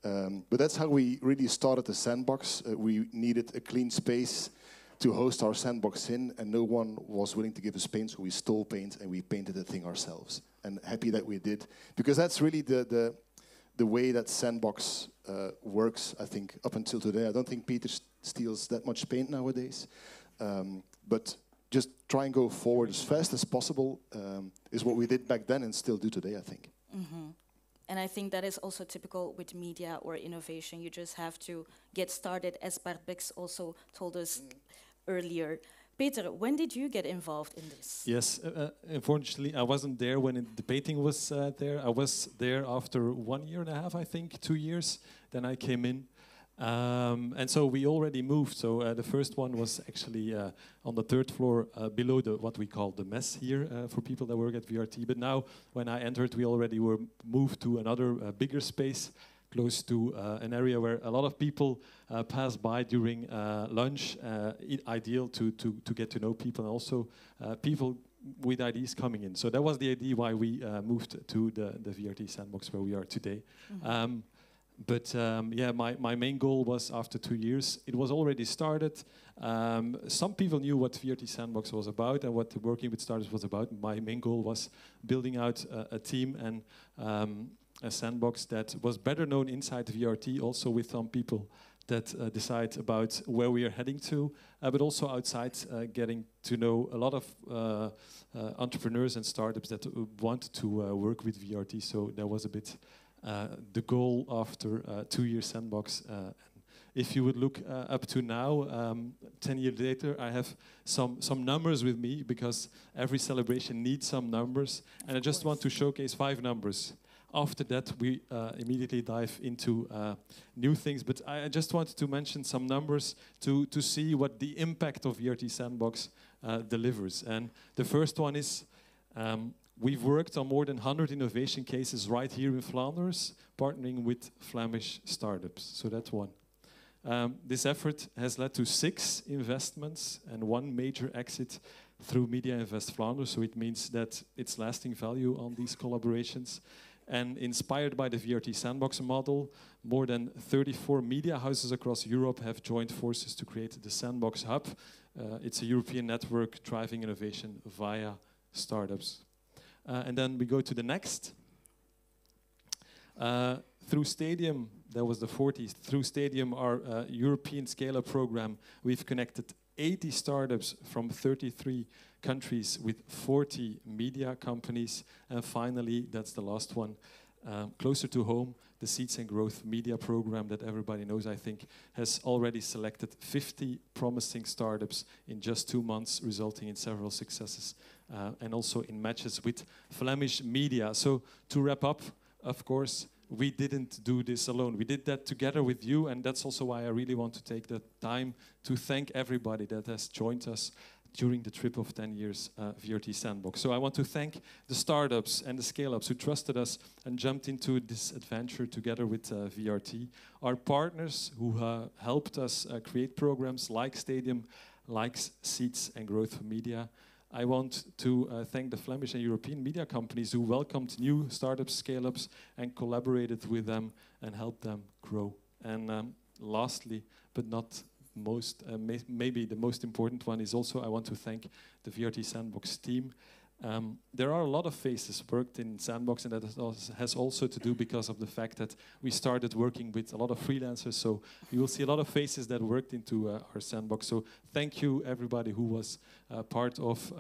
N: But that's how we really started the Sandbox. We needed a clean space to host our Sandbox in, and no one was willing to give us paint, so we stole paint and we painted the thing ourselves. And happy that we did, because that's really the way that Sandbox works, I think, up until today. I don't think Peter steals that much paint nowadays. But just try and go forward as fast as possible is what we did back then and still do today, I think.
A: Mm-hmm. And I think that is also typical with media or innovation. You just have to get started, as Bart Bex also told us earlier. Peter, when did you get involved in this?
I: Yes, unfortunately, I wasn't there when the painting was there. I was there after 1 year and a half, I think, 2 years. Then I came in. And so we already moved. So the first one was actually on the 3rd floor below what we call the mess here for people that work at VRT. But now, when I entered, we already were moved to another bigger space, close to an area where a lot of people pass by during lunch, ideal to get to know people, and also people with ideas coming in. So that was the idea why we moved to the VRT Sandbox where we are today. Mm-hmm. Yeah, my main goal was after 2 years, it was already started. Some people knew what VRT Sandbox was about and what working with startups was about. My main goal was building out a team and a sandbox that was better known inside VRT, also with some people that decide about where we are heading to, but also outside, getting to know a lot of entrepreneurs and startups that want to work with VRT. So that was a bit the goal after 2 years Sandbox. If you would look up to now, 10 years later, I have some numbers with me because every celebration needs some numbers, and I just want to showcase 5 numbers. After that, we immediately dive into new things, but I just wanted to mention some numbers to see what the impact of VRT Sandbox delivers. And the first one is we've worked on more than 100 innovation cases right here in Flanders, partnering with Flemish startups. So that's one. This effort has led to 6 investments and 1 major exit through Media Invest Flanders. So it means that it's lasting value on these collaborations. And inspired by the VRT Sandbox model, more than 34 media houses across Europe have joined forces to create the Sandbox Hub. It's a European network driving innovation via startups. And then we go to the next. Through Stadium, that was the 40s, through Stadium, our European scale-up program, we've connected 80 startups from 33 countries with 40 media companies. And finally, that's the last one, closer to home, the Seeds and Growth media program that everybody knows, I think, has already selected 50 promising startups in just 2 months, resulting in several successes, and also in matches with Flemish media. So to wrap up, of course, we didn't do this alone. We did that together with you, and that's also why I really want to take the time to thank everybody that has joined us during the trip of 10 years VRT Sandbox. So I want to thank the startups and the scale-ups who trusted us and jumped into this adventure together with VRT. Our partners who helped us create programs like Stadium, like Seeds and Growth Media. I want to thank the Flemish and European media companies who welcomed new startups, scale-ups, and collaborated with them and helped them grow. And lastly, but not most, maybe the most important one is also I want to thank the VRT Sandbox team. There are a lot of faces worked in Sandbox, and that has also to do because of the fact that we started working with a lot of freelancers. So you will see a lot of faces that worked into our Sandbox. So thank you everybody who was part of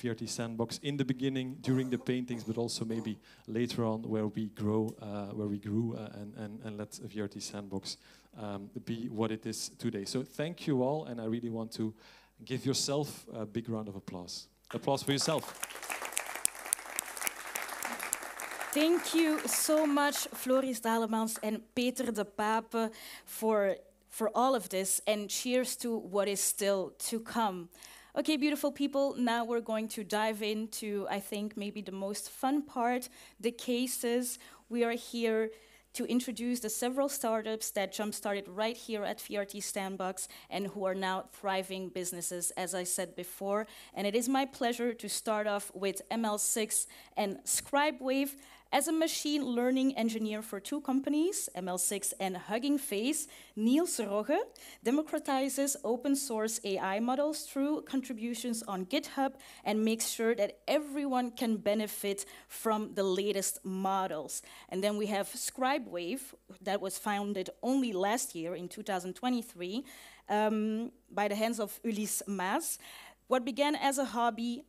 I: VRT Sandbox in the beginning, during the paintings, but also maybe later on where we grew and let VRT Sandbox be what it is today. So thank you all, and I really want to Give yourself a big round of applause. Applause for yourself.
A: Thank you so much, Floris Dalemans and Peter de Pape, for all of this, and cheers to what is still to come. Okay, beautiful people, now we're going to dive into, I think, maybe the most fun part, the cases. We are here to introduce the several startups that jump-started right here at VRT Sandbox and who are now thriving businesses, as I said before. And it is my pleasure to start off with ML6 and ScribeWave. As a machine learning engineer for two companies, ML6 and Hugging Face, Niels Rogge democratizes open source AI models through contributions on GitHub and makes sure that everyone can benefit from the latest models. And then we have ScribeWave, that was founded only last year in 2023 by the hands of Ulysse Maas. What began as a hobby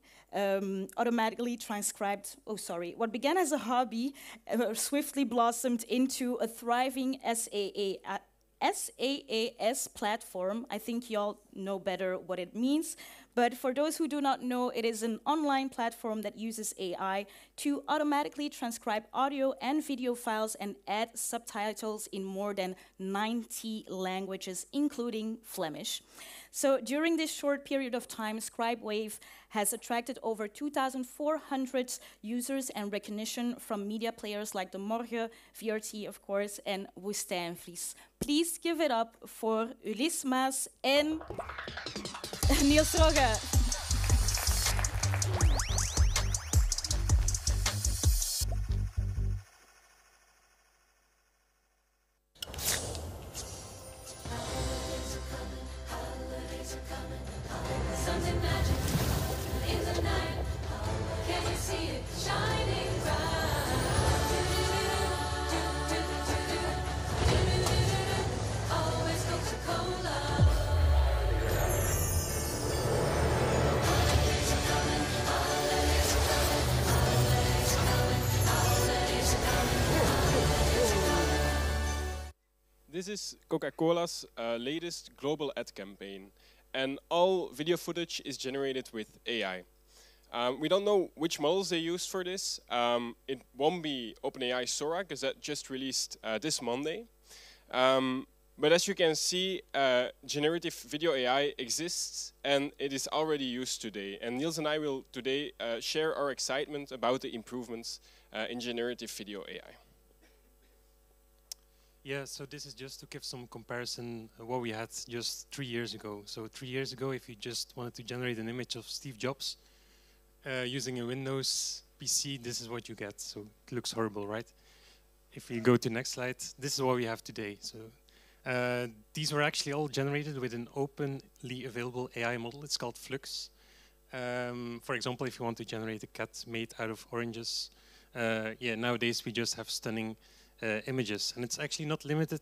A: automatically transcribed, what began as a hobby swiftly blossomed into a thriving SaaS platform. I think y'all know better what it means. But for those who do not know, it is an online platform that uses AI to automatically transcribe audio and video files and add subtitles in more than 90 languages, including Flemish. So during this short period of time, ScribeWave has attracted over 2,400 users and recognition from media players like De Morgen, VRT, of course, and Woestijnvlies. Please give it up for Ulysse Maas and Niels Rogge.
O: Something magic in the night. Can you see it shining bright? Always Coca-Cola.
P: This is Coca-Cola's latest global ad campaign, and all video footage is generated with AI. We don't know which models they used for this. It won't be OpenAI Sora, because that just released this Monday. But as you can see, generative video AI exists, and it is already used today. And Niels and I will today share our excitement about the improvements in generative video AI.
Q: Yeah, so this is just to give some comparison what we had just 3 years ago. So 3 years ago, if you just wanted to generate an image of Steve Jobs using a Windows PC, this is what you get. So it looks horrible, right? If we go to the next slide, this is what we have today. So these were actually all generated with an openly available AI model. It's called Flux. For example, if you want to generate a cat made out of oranges, nowadays we just have stunning images, and it's actually not limited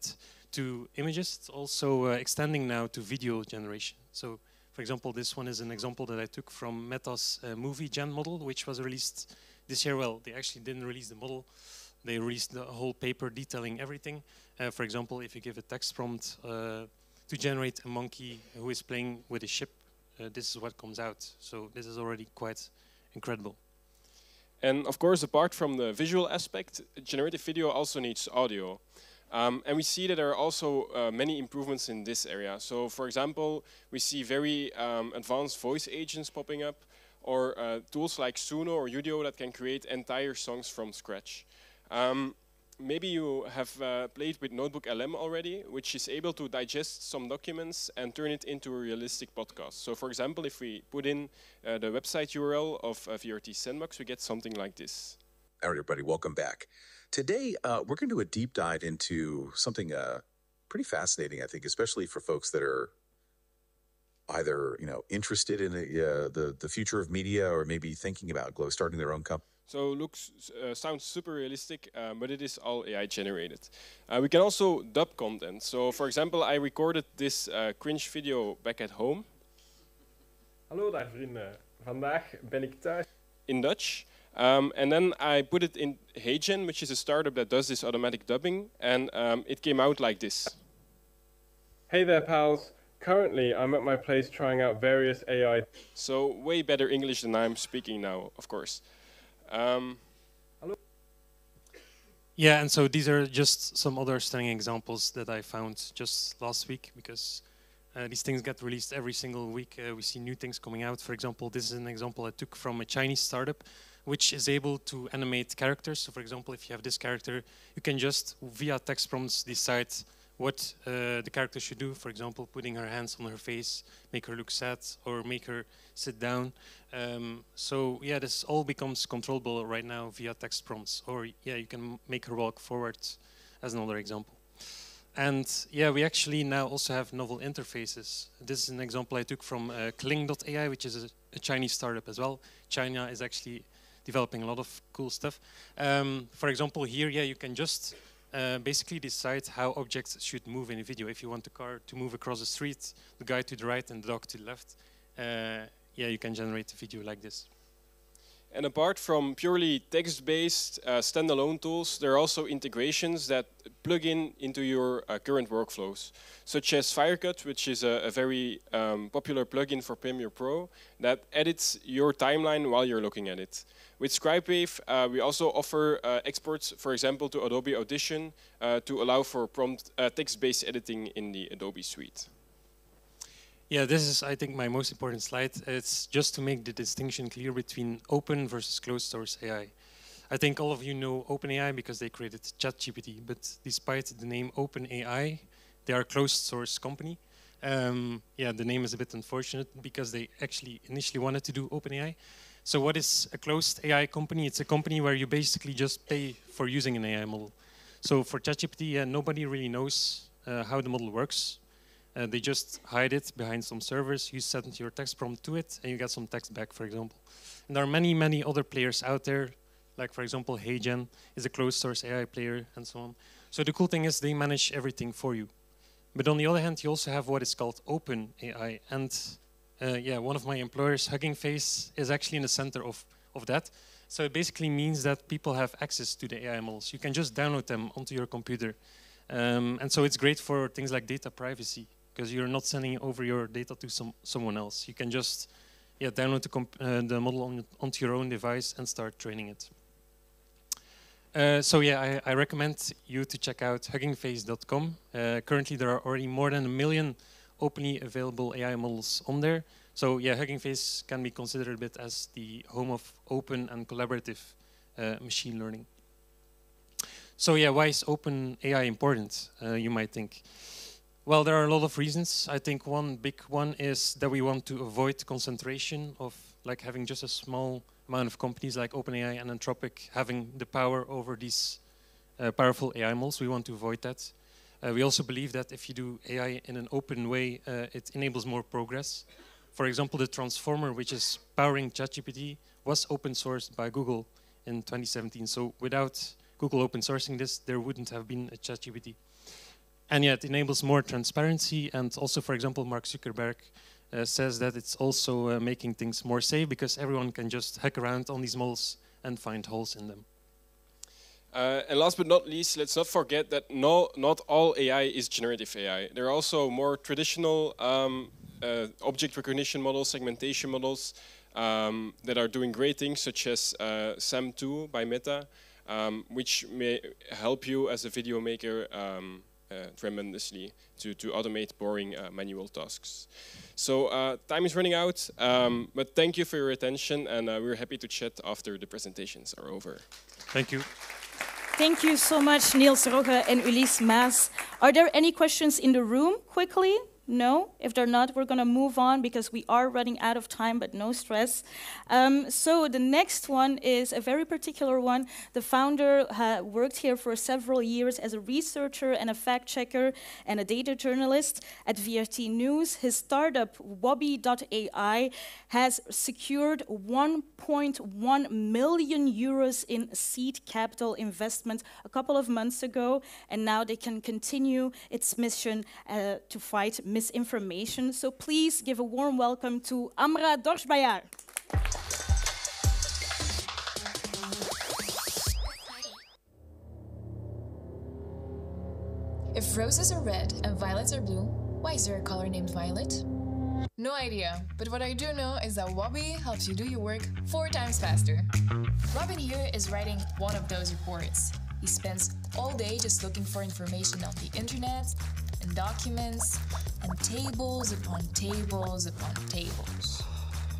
Q: to images, it's also extending now to video generation. So for example, this one is an example that I took from Meta's movie gen model, which was released this year. Well, they actually didn't release the model, they released the whole paper detailing everything. For example, if you give a text prompt to generate a monkey who is playing with a ship, this is what comes out. So this is already quite incredible.
P: And of course, apart from the visual aspect, generative video also needs audio. And we see that there are also many improvements in this area. So for example, we see very advanced voice agents popping up, or tools like Suno or Udio that can create entire songs from scratch. Maybe you have played with Notebook LM already, which is able to digest some documents and turn it into a realistic podcast. So for example, if we put in the website URL of VRT Sandbox, we get something like this.
R: All right, everybody, welcome back. Today, we're going to do a deep dive into something pretty fascinating, I think, especially for folks that are either interested in the future of media, or maybe thinking about starting their own company.
P: So sounds super realistic, but it is all AI generated. We can also dub content. So for example, I recorded this cringe video back at home.
S: Hallo daar vrienden, vandaag ben ik thuis.
P: In Dutch. And then I put it in HeyGen, which is a startup that does this automatic dubbing, and it came out like this.
S: Hey there pals, Currently, I'm at my place trying out various AI.
P: So way better English than I'm speaking now, of course.
Q: Yeah, and so these are just some other stunning examples that I found just last week, because these things get released every single week. We see new things coming out. For example, this is an example I took from a Chinese startup, which is able to animate characters. So for example, if you have this character, you can just, via text prompts, decide what the character should do. For example, putting her hands on her face, make her look sad, or make her sit down. So yeah, this all becomes controllable right now via text prompts. Or yeah, you can make her walk forward, as another example. And yeah, we actually now also have novel interfaces. This is an example I took from Kling.ai, which is a Chinese startup as well. China is actually developing a lot of cool stuff. For example, here, yeah, you can just basically decide how objects should move in a video. If you want the car to move across the street, the guy to the right and the dog to the left, yeah, you can generate a video like this.
P: And apart from purely text-based standalone tools, there are also integrations that plug into your current workflows, such as Firecut, which is a very popular plugin for Premiere Pro that edits your timeline while you're looking at it. With ScribeWave, we also offer exports, for example, to Adobe Audition to allow for prompt text-based editing in the Adobe suite.
Q: Yeah, this is, I think, my most important slide. It's just to make the distinction clear between open versus closed source AI. I think all of you know OpenAI because they created ChatGPT, but despite the name OpenAI, they are a closed source company. Yeah, the name is a bit unfortunate because they actually initially wanted to do OpenAI. So what is a closed AI company? It's a company where you basically just pay for using an AI model. So for ChatGPT, yeah, nobody really knows how the model works. They just hide it behind some servers. You send your text prompt to it, and you get some text back, for example. And there are many, many other players out there, like, for example, HeyGen is a closed-source AI player, and so on. So the cool thing is they manage everything for you. But on the other hand, you also have what is called open AI. And yeah, one of my employers, Hugging Face, is actually in the center of that. So it basically means that people have access to the AI models. You can just download them onto your computer. And so it's great for things like data privacy, because you're not sending over your data to someone else. You can just download the model onto your own device and start training it. So yeah, I recommend you to check out huggingface.com. Currently there are already more than 1 million openly available AI models on there. So yeah, Hugging Face can be considered a bit as the home of open and collaborative machine learning. So yeah, why is open AI important, you might think? Well, there are a lot of reasons. I think one big one is that we want to avoid concentration of like having just a small amount of companies like OpenAI and Anthropic having the power over these powerful AI models. We want to avoid that. We also believe that if you do AI in an open way, it enables more progress. For example, the transformer, which is powering ChatGPT, was open sourced by Google in 2017. So without Google open sourcing this, there wouldn't have been a ChatGPT. And yet, it enables more transparency. And also, for example, Mark Zuckerberg says that it's also making things more safe because everyone can just hack around on these models and find holes in them.
P: And last but not least, let's not forget that not all AI is generative AI. There are also more traditional object recognition models, segmentation models that are doing great things, such as SAM2 by Meta, which may help you as a video maker tremendously to automate boring manual tasks. So time is running out, but thank you for your attention, and we're happy to chat after the presentations are over.
Q: Thank you.
A: Thank you so much, Niels Rogge and Ulysse Maas. Are there any questions in the room, quickly? No? If they're not, we're going to move on because we are running out of time, but no stress. So the next one is a very particular one. The founder worked here for several years as a researcher and a fact checker and a data journalist at VRT News. His startup, Wobby.ai, has secured 1.1 million euros in seed capital investment a couple of months ago, and now they can continue its mission to fight misinformation. So please give a warm welcome to Amra Dorschbayer.
T: If roses are red and violets are blue, Why is there a color named violet? No idea, but what I do know is that Wobby helps you do your work 4 times faster. Robin here is writing one of those reports. He spends all day just looking for information on the internet and documents and tables upon tables upon tables.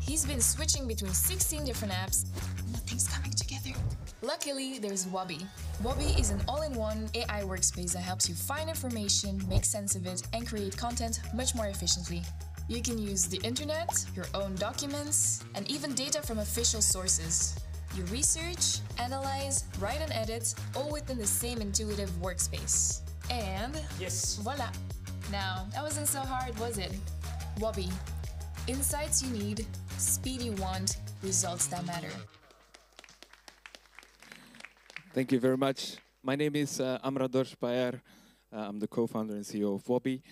T: He's been switching between 16 different apps. Nothing's coming together. Luckily, there's Wobby. Wobby is an all-in-one AI workspace that helps you find information, make sense of it, and create content much more efficiently. You can use the internet, your own documents, and even data from official sources. You research, analyze, write and edit, all within the same intuitive workspace. And yes, voila. Now, that wasn't so hard, was it? Wobby. Insights you need, speed you want, results that matter.
U: Thank you very much. My name is Amrador Spayer. I'm the co-founder and CEO of Wobby.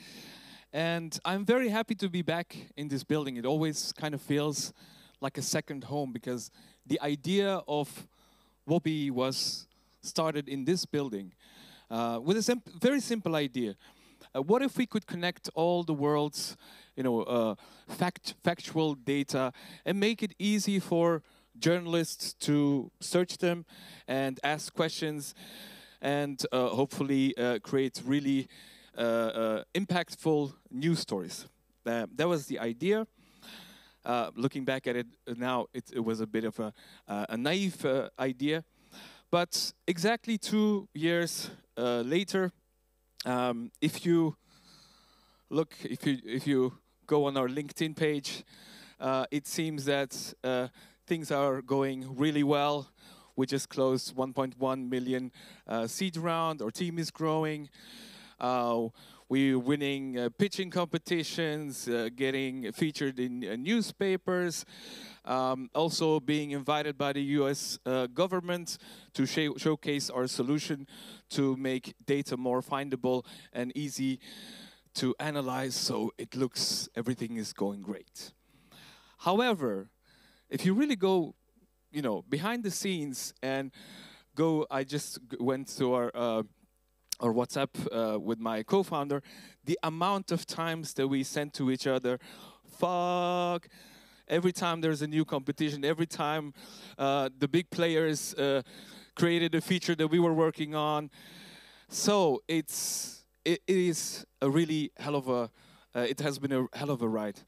U: And I'm very happy to be back in this building. It always kind of feels like a second home because the idea of Wobby was started in this building with a very simple idea. What if we could connect all the world's, factual data and make it easy for journalists to search them and ask questions and hopefully create really impactful news stories. That was the idea. Looking back at it now, it was a bit of a naive idea. But exactly 2 years later, if you go on our LinkedIn page, it seems that things are going really well. We just closed 1.1 million seed round. Our team is growing. We're winning pitching competitions, getting featured in newspapers, also being invited by the US government to showcase our solution to make data more findable and easy to analyze, so it looks everything is going great. However, if you really go, behind the scenes and I just went to our WhatsApp with my co-founder, the amount of times that we sent to each other, fuck, every time there's a new competition, every time the big players created a feature that we were working on. So it is a really it has been a hell of a ride.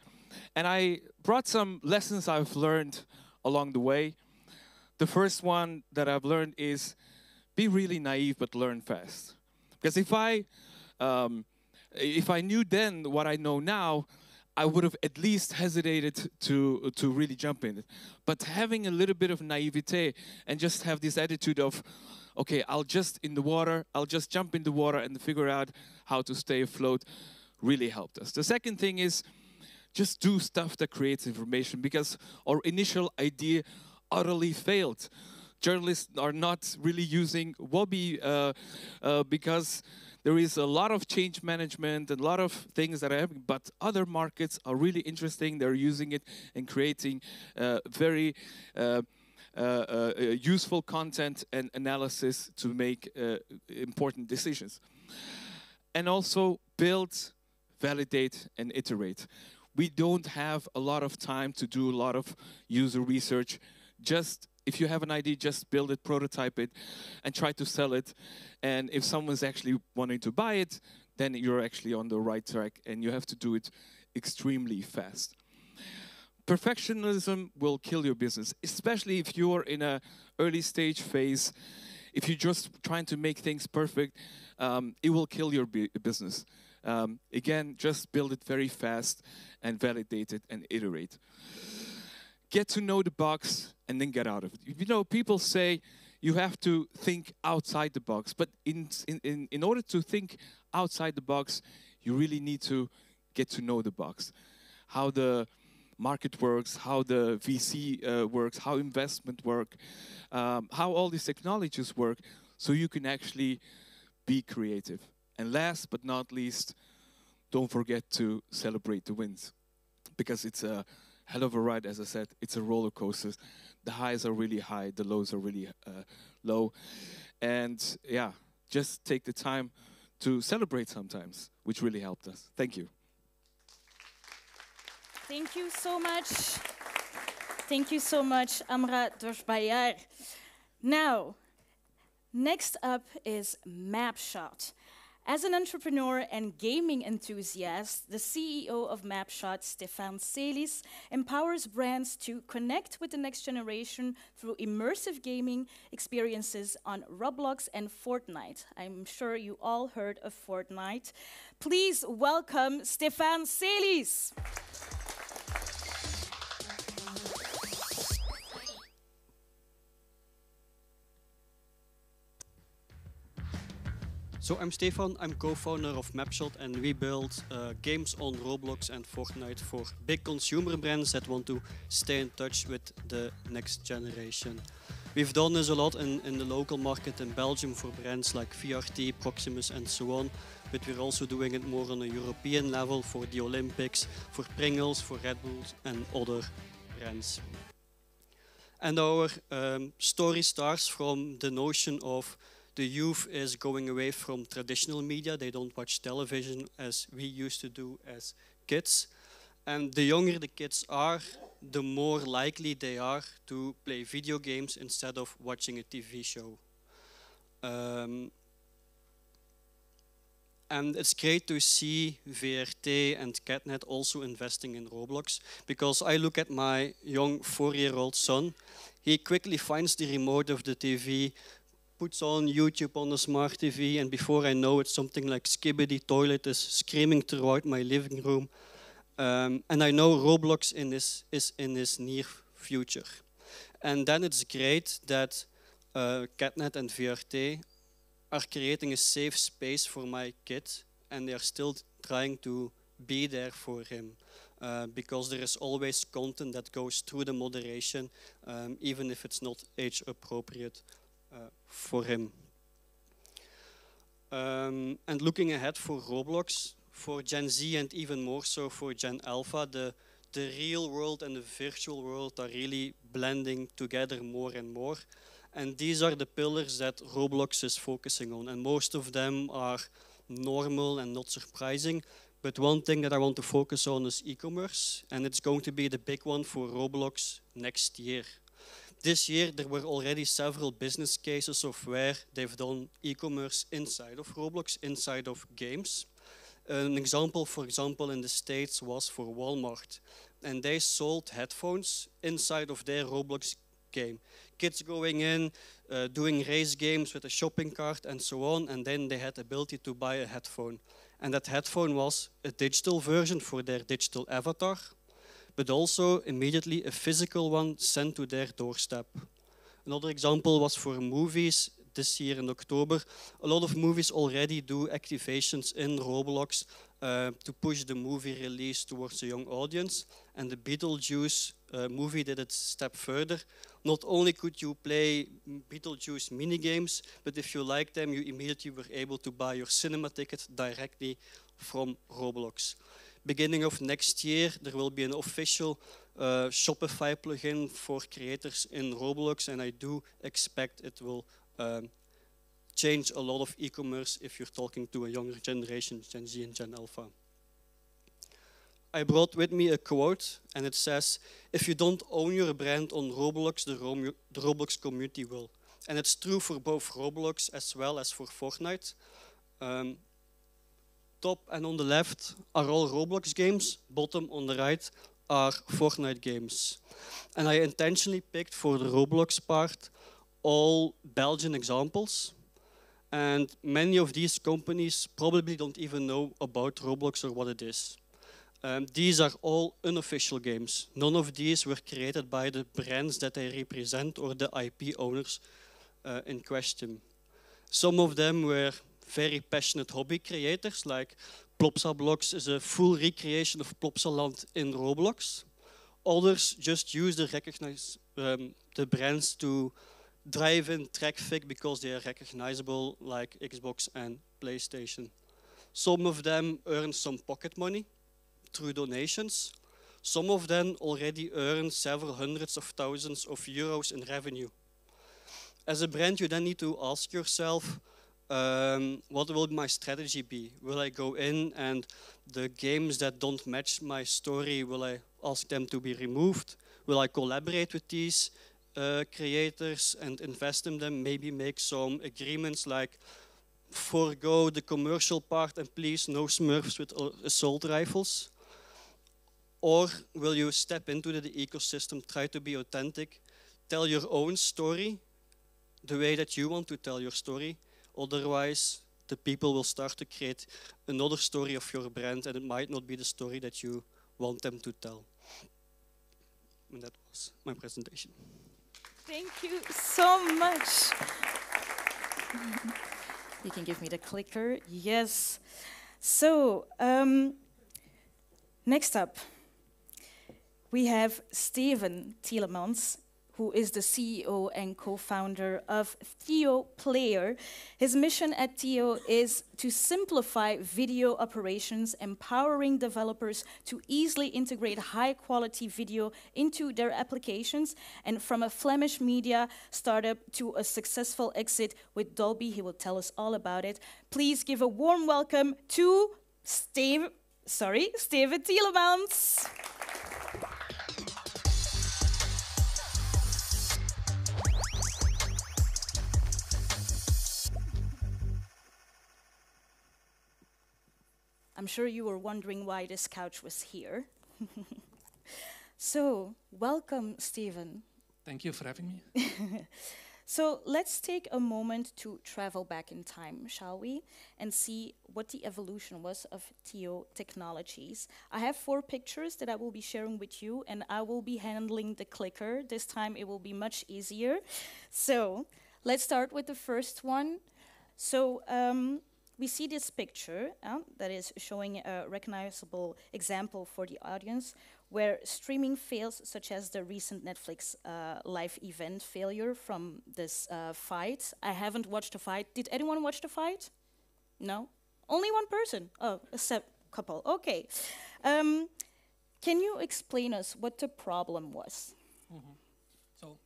U: And I brought some lessons I've learned along the way. The first one that I've learned is be really naive but learn fast. Because if I knew then what I know now, I would have at least hesitated to really jump in it. But having a little bit of naivete and just have this attitude of, okay, I'll just jump in the water and figure out how to stay afloat really helped us. The second thing is just do stuff that creates information, because our initial idea utterly failed. Journalists are not really using Wobby because there is a lot of change management and a lot of things that are happening, but other markets are really interesting. They're using it and creating very useful content and analysis to make important decisions. And also build, validate, and iterate. We don't have a lot of time to do a lot of user research. Just if you have an idea, just build it, prototype it, and try to sell it. And if someone's actually wanting to buy it, then you're actually on the right track, and you have to do it extremely fast. Perfectionism will kill your business, especially if you're in an early stage phase. If you're just trying to make things perfect, it will kill your business. Again, just build it very fast and validate it and iterate. Get to know the box and then get out of it. People say you have to think outside the box, but in order to think outside the box, you really need to get to know the box. How the market works, how the VC works, how investment work, how all these technologies work, so you can actually be creative. And last but not least, don't forget to celebrate the wins, because it's a hell of a ride. As I said, it's a roller coaster. The highs are really high, the lows are really low. And yeah, just take the time to celebrate sometimes, which really helped us. Thank you.
A: Thank you so much. Thank you so much, Amra Dorsbayar. Now, next up is Mapshot. As an entrepreneur and gaming enthusiast, the CEO of Mapshot, Stefan Celis, empowers brands to connect with the next generation through immersive gaming experiences on Roblox and Fortnite. I'm sure you all heard of Fortnite. Please welcome Stefan Celis.
B: So I'm Stefan, I'm co-founder of Mapshot, and we build games on Roblox and Fortnite for big consumer brands that want to stay in touch with the next generation. We've done this a lot in the local market in Belgium for brands like VRT, Proximus and so on, but we're also doing it more on a European level for the Olympics, for Pringles, for Red Bull and other brands. And our story starts from the notion of the youth is going away from traditional media. They don't watch television as we used to do as kids. And the younger the kids are, the more likely they are to play video games instead of watching a TV show. And it's great to see VRT and Catnet also investing in Roblox, because I look at my young 4-year-old son. He quickly finds the remote of the TV, puts on YouTube on the smart TV, and before I know it, something like Skibidi Toilet is screaming throughout my living room. And I know Roblox is in this near future. And then it's great that Catnet and VRT are creating a safe space for my kid, and they are still trying to be there for him. Because there is always content that goes through the moderation, even if it's not age appropriate for him. And looking ahead for Roblox, for Gen Z and even more so for Gen Alpha, the real world and the virtual world are really blending together more and more. And these are the pillars that Roblox is focusing on. And most of them are normal and not surprising. But one thing that I want to focus on is e-commerce. And it's going to be the big one for Roblox next year. This year, there were already several business cases of where they've done e-commerce inside of Roblox, inside of games. An example, for example, in the States was for Walmart. And they sold headphones inside of their Roblox game. Kids going in, doing race games with a shopping cart and so on, and then they had the ability to buy a headphone. And that headphone was a digital version for their digital avatar, but also immediately a physical one sent to their doorstep. Another example was for movies. This year in October, a lot of movies already do activations in Roblox to push the movie release towards a young audience. And the Beetlejuice movie did it a step further. Not only could you play Beetlejuice minigames, but if you liked them, you immediately were able to buy your cinema ticket directly from Roblox. Beginning of next year, there will be an official Shopify plugin for creators in Roblox, and I do expect it will change a lot of e-commerce if you're talking to a younger generation, Gen Z and Gen Alpha. I brought with me a quote, and it says, if you don't own your brand on Roblox, the Roblox community will. And it's true for both Roblox as well as for Fortnite. Top and on the left are all Roblox games, bottom on the right are Fortnite games. And I intentionally picked for the Roblox part all Belgian examples, and many of these companies probably don't even know about Roblox or what it is. These are all unofficial games. None of these were created by the brands that they represent or the IP owners in question. Some of them were very passionate hobby creators, like Plopsa Blocks is a full recreation of Plopsa Land in Roblox. Others just use the brands to drive in traffic because they are recognizable, like Xbox and PlayStation. Some of them earn some pocket money through donations. Some of them already earn several hundreds of thousands of euros in revenue. As a brand, you then need to ask yourself, what will my strategy be? Will I go in and the games that don't match my story, will I ask them to be removed? Will I collaborate with these creators and invest in them? Maybe make some agreements like forego the commercial part and please no Smurfs with assault rifles? Or will you step into the ecosystem, try to be authentic, tell your own story the way that you want to tell your story? Otherwise, the people will start to create another story of your brand and it might not be the story that you want them to tell. And that was my presentation.
A: Thank you so much. You can give me the clicker. Yes. So, next up, we have Steven Tielemans, who is the CEO and co-founder of Theo Player. His mission at Theo is to simplify video operations, empowering developers to easily integrate high-quality video into their applications. And from a Flemish media startup to a successful exit with Dolby, he will tell us all about it. Please give a warm welcome to Steven Tielemans. I'm sure you were wondering why this couch was here. So, welcome, Steven.
C: Thank you for having me.
A: So, let's take a moment to travel back in time, shall we? And see what the evolution was of Theo Technologies. I have 4 pictures that I will be sharing with you, and I will be handling the clicker. This time it will be much easier. So, let's start with the first one. So, we see this picture that is showing a recognizable example for the audience where streaming fails, such as the recent Netflix live event failure from this fight. I haven't watched the fight. Did anyone watch the fight? No? Only one person? Oh, a couple. Okay. Can you explain us what the problem was?
C: Mm-hmm. So,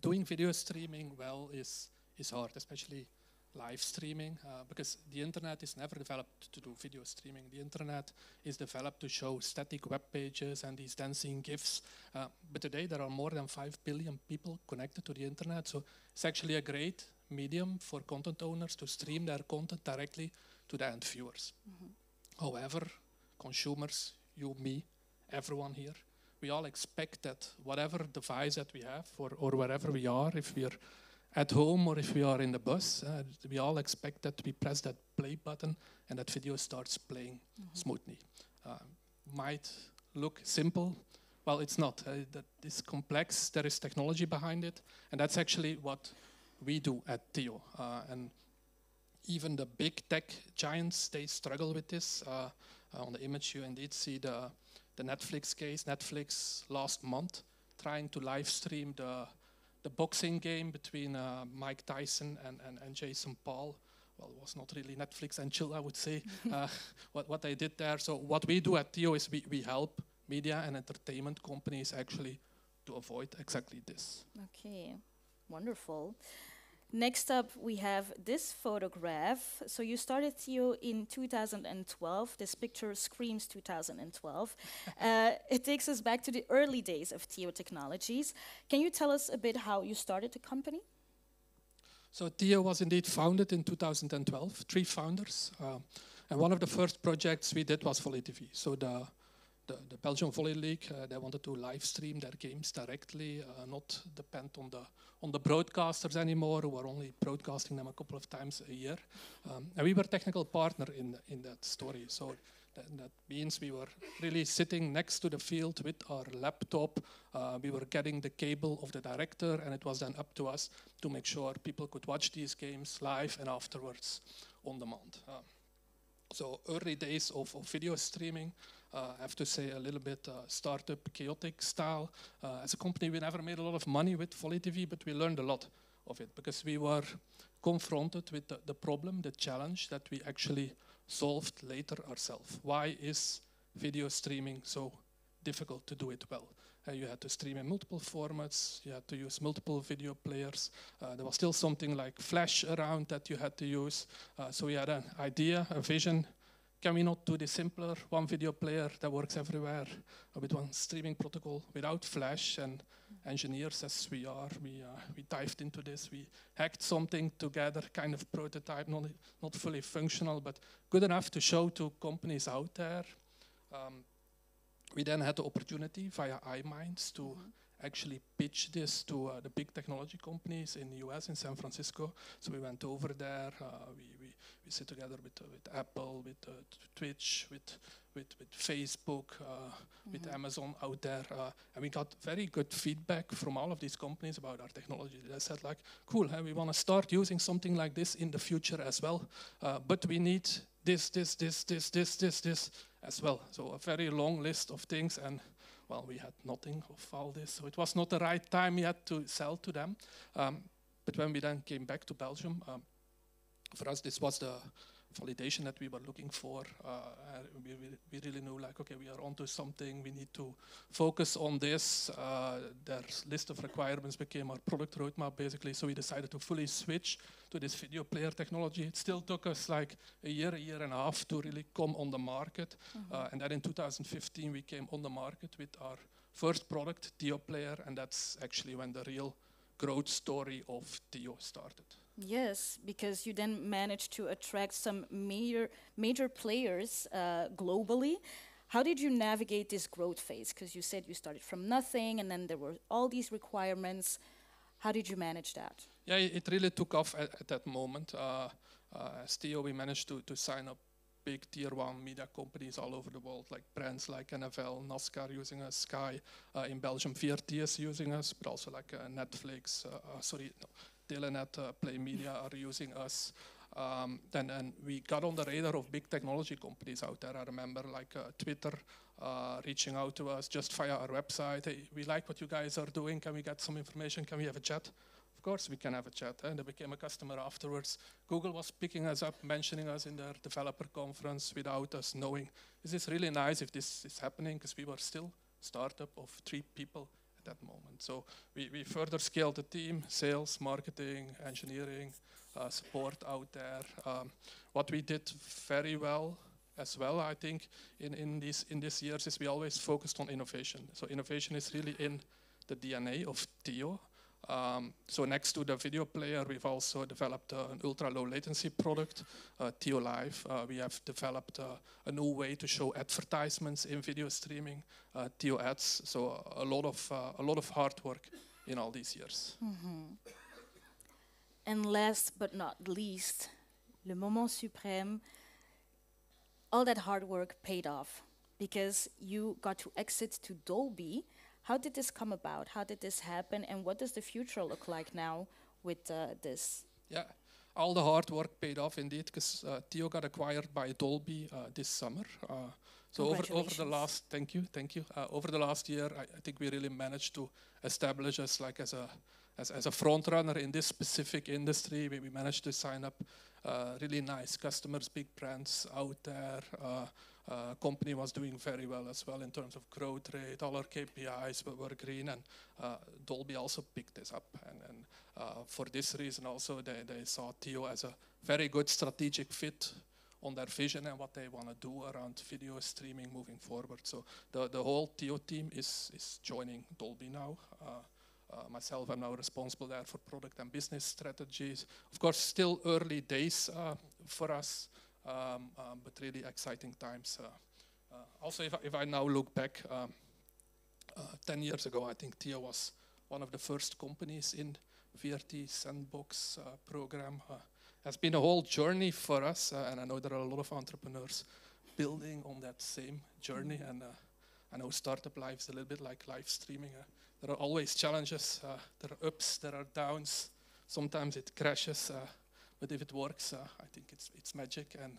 C: doing video streaming well is hard, especially live streaming, because the internet is never developed to do video streaming. The internet is developed to show static web pages and these dancing GIFs. But today there are more than 5 billion people connected to the internet, so it's actually a great medium for content owners to stream their content directly to the end viewers. Mm-hmm. However, consumers, you, me, everyone here, we all expect that whatever device that we have or wherever we are, if we are at home or if we are in the bus, we all expect that we press that play button and that video starts playing smoothly. Might look simple. Well, it's not. That is complex. There is technology behind it. And that's actually what we do at Theo. And even the big tech giants, they struggle with this. On the image, you indeed see the Netflix case. Netflix last month trying to live stream the boxing game between Mike Tyson and Jason Paul. Well, it was not really Netflix and chill, I would say, what they did there. So what we do at Theo is we help media and entertainment companies actually to avoid exactly this.
A: Okay, wonderful. Next up, we have this photograph. So you started Theo in 2012. This picture screams 2012. It takes us back to the early days of Theo Technologies. Can you tell us a bit how you started the company?
C: So Theo was indeed founded in 2012, 3 founders. And one of the first projects we did was Volley TV. So the Belgian Volley League, they wanted to live stream their games directly, not depend on the broadcasters anymore, who are only broadcasting them a couple of times a year. And we were technical partner in that story. So that means we were really sitting next to the field with our laptop. We were getting the cable of the director, and it was then up to us to make sure people could watch these games live and afterwards on demand. So early days of video streaming, I have to say a little bit startup, chaotic style. As a company, we never made a lot of money with Volley TV, but we learned a lot of it because we were confronted with the problem, the challenge that we actually solved later ourselves. Why is video streaming so difficult to do it well? You had to stream in multiple formats, you had to use multiple video players. There was still something like Flash around that you had to use. So we had an idea, a vision, can we not do this simpler? One video player that works everywhere with one streaming protocol without Flash. And engineers, as we are, we dived into this. We hacked something together, kind of prototype, not fully functional, but good enough to show to companies out there. We then had the opportunity via iMinds to actually pitch this to the big technology companies in the US, in San Francisco. So we went over there, we sit together with Apple, with Twitch, with Facebook, with Amazon out there. And we got very good feedback from all of these companies about our technology. They said like, cool, we want to start using something like this in the future as well. But we need this as well. So a very long list of things, and well, we had nothing of all this. So it was not the right time yet to sell to them. But when we then came back to Belgium, for us, this was the validation that we were looking for. We really knew, like, okay, we are onto something. We need to focus on this. Their list of requirements became our product roadmap, basically. So we decided to fully switch to this video player technology. It still took us like a year and a half to really come on the market. And then in 2015, we came on the market with our first product, Theo Player, and that's actually when the real growth story of Theo started.
A: Yes, because you then managed to attract some major players globally. How did you navigate this growth phase? Because you said you started from nothing, and then there were all these requirements. How did you manage that?
C: Yeah, it really took off at that moment. As Theo, we managed to sign up big tier 1 media companies all over the world, like brands like NFL, NASCAR using us, Sky. In Belgium, VRT is using us, but also like Netflix, Telenet, Play Media are using us. Then we got on the radar of big technology companies out there. I remember like Twitter reaching out to us just via our website. Hey, we like what you guys are doing. Can we get some information? Can we have a chat? Of course we can have a chat. And they became a customer afterwards. Google was picking us up, mentioning us in their developer conference without us knowing. This is really nice if this is happening, because we were still a startup of 3 people at that moment. So we further scaled the team, sales, marketing, engineering, support out there. What we did very well as well, I think, in these years is we always focused on innovation. So innovation is really in the DNA of Theo. So next to the video player, we've also developed an ultra-low latency product, Theo Live. We have developed a new way to show advertisements in video streaming, Theo Ads. So a lot of hard work in all these years.
A: And last but not least, le moment suprême, all that hard work paid off because you got to exit to Dolby. How did this come about? How did this happen? And what does the future look like now with this?
C: Yeah, all the hard work paid off indeed, because Theo got acquired by Dolby this summer. So over the last, thank you. Over the last year, I think we really managed to establish us like as a front runner in this specific industry. We managed to sign up really nice customers, big brands out there. Company was doing very well as well in terms of growth rate. All our KPIs were green, and Dolby also picked this up. And for this reason also, they saw Theo as a very good strategic fit on their vision and what they want to do around video streaming moving forward. So the whole Theo team is joining Dolby now. Myself, I'm now responsible there for product and business strategies. Of course, still early days for us. But really exciting times. Also, if I now look back, 10 years ago, I think Theo was one of the first companies in VRT Sandbox program. Has been a whole journey for us, and I know there are a lot of entrepreneurs building on that same journey. And I know startup life is a little bit like live streaming. There are always challenges. There are ups, there are downs. Sometimes it crashes. But if it works, I think it's magic. And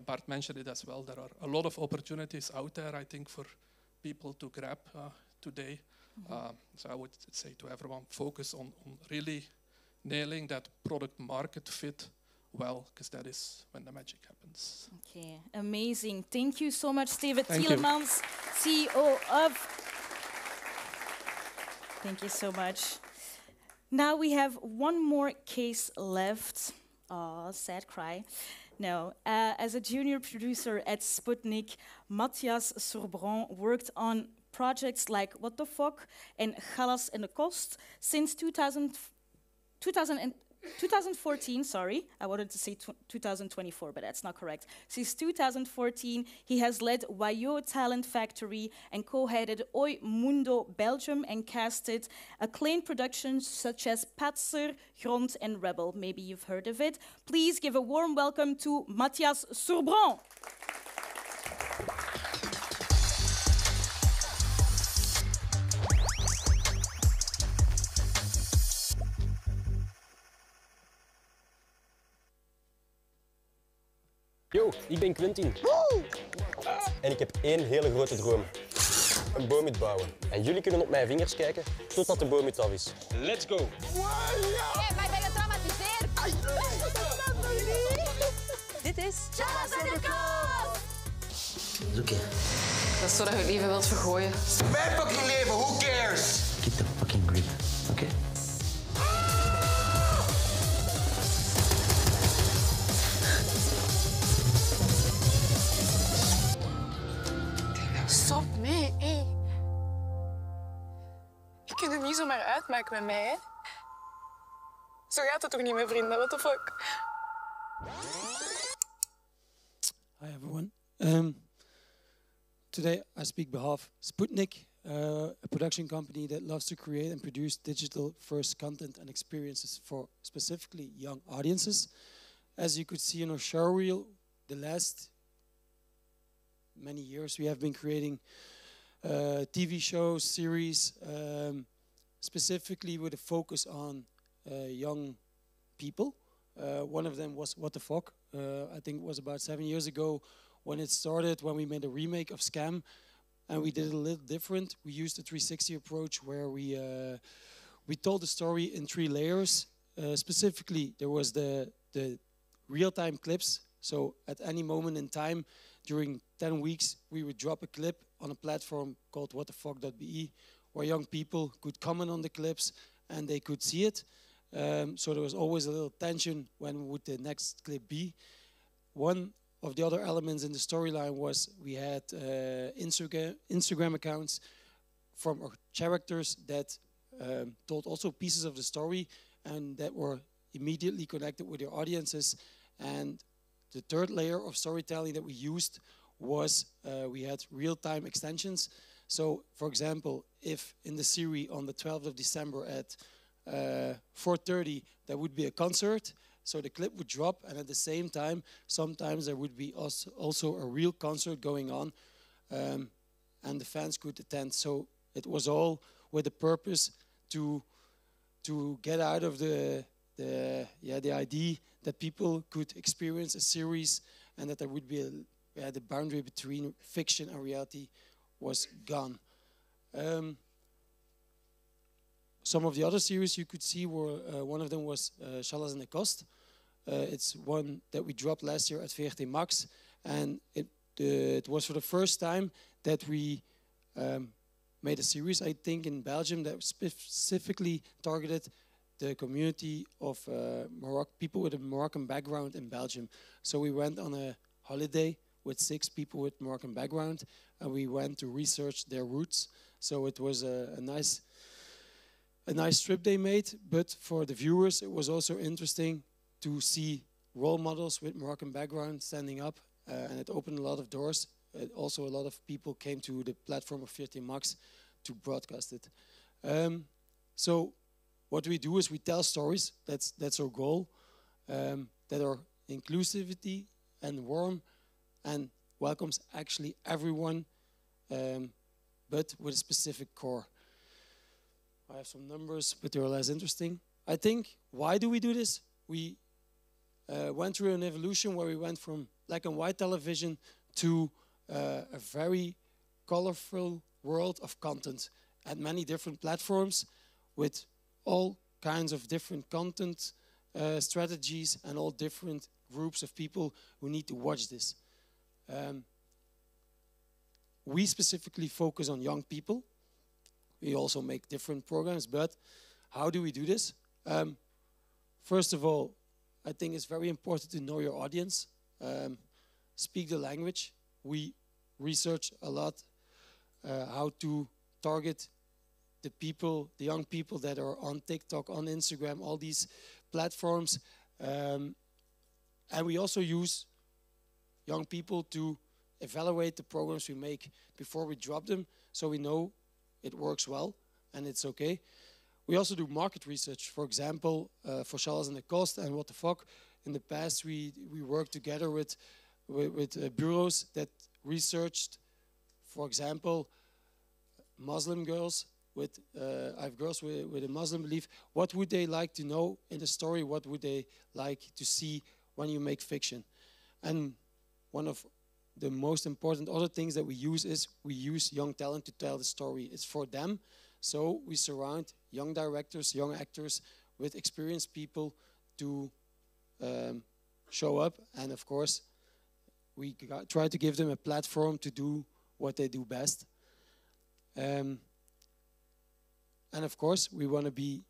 C: Bart mentioned it as well. There are a lot of opportunities out there, I think, for people to grab today. So I would say to everyone, focus on really nailing that product market fit well, because that is when the magic happens.
A: Okay, amazing. Thank you so much, Steven
C: Thank
A: Tielemans, CEO of... Thank you so much. Now we have one more case left. Oh, sad cry. No. As a junior producer at Sputnik, Matthias Sourbron worked on projects like What the Fuck and Galas en de Kost since 2014, sorry. I wanted to say 2024, but that's not correct. Since 2014, he has led Wayo Talent Factory and co-headed Oi Mundo Belgium and casted acclaimed productions such as Patser, Grond, and Rebel. Maybe you've heard of it. Please give a warm welcome to Matthias Sourbron.
D: Yo, ik ben Quentin. En ik heb één hele grote droom. Een boomhut bouwen. En jullie kunnen op mijn vingers kijken totdat de boomhut af is. Let's go!
O: Hey, maar ik ben getraumatiseerd.
E: Dit is...
O: Charles en de Kost!
E: Is oké. Dat is zo dat je het leven wilt vergooien.
V: Mijn fucking leven, who cares?
E: Keep the fucking grip, oké?
W: Stop, nee, hé. Je kunt het niet zomaar uitmaken met mij, hè? Zo gaat het toch niet, mijn vrienden? What the fuck?
X: Hi, everyone. Today I speak behalf Sputnik, a production company that loves to create and produce digital-first content and experiences for specifically young audiences. As you could see in our show reel, the last many years we have been creating TV shows, series, specifically with a focus on young people. One of them was What the Fuck. I think it was about 7 years ago when it started, when we made a remake of Scam, and we did it a little different. We used a 360 approach where we told the story in 3 layers. Specifically, there was the real-time clips. So at any moment in time, during 10 weeks, we would drop a clip on a platform called whatthefuck.be, where young people could comment on the clips and they could see it. So there was always a little tension, when would the next clip be. One of the other elements in the storyline was we had Instagram accounts from our characters that told also pieces of the story and that were immediately connected with their audiences. And the third layer of storytelling that we used was we had real-time extensions. So, for example, if in the series on the 12th of December at 4:30 there would be a concert, so the clip would drop, and at the same time, sometimes there would be also a real concert going on, and the fans could attend. So it was all with the purpose to get out of the idea that people could experience a series and that there would be the boundary between fiction and reality was gone. Some of the other series you could see were, one of them was Galas en de Kost. It's one that we dropped last year at VRT Max, and it was for the first time that we made a series, I think, in Belgium that specifically targeted the community of people with a Moroccan background in Belgium. So we went on a holiday with 6 people with Moroccan background, and we went to research their roots. So it was a nice trip they made, but for the viewers it was also interesting to see role models with Moroccan background standing up, and it opened a lot of doors. Also a lot of people came to the platform of VRT Max to broadcast it. So what we do is we tell stories, that's our goal, that are inclusivity and warm and welcomes actually everyone, but with a specific core. I have some numbers, but they're less interesting. I think, why do we do this? We went through an evolution where we went from black and white television to a very colorful world of content at many different platforms with all kinds of different content strategies and all different groups of people who need to watch this. We specifically focus on young people. We also make different programs, but how do we do this? First of all, I think it's very important to know your audience. speak the language. We research a lot how to target the people, the young people that are on TikTok, on Instagram, all these platforms. And we also use young people to evaluate the programs we make before we drop them, so we know it works well and it's okay. We also do market research. For example, for Charles and the Cost and What the Fuck, in the past we worked together with bureaus that researched, for example, Muslim girls with I have girls with a Muslim belief. What would they like to know in the story? What would they like to see when you make fiction? And one of the most important other things that we use is we use young talent to tell the story. It's for them. So we surround young directors, young actors with experienced people to show up. And of course, we try to give them a platform to do what they do best. And of course, we want to be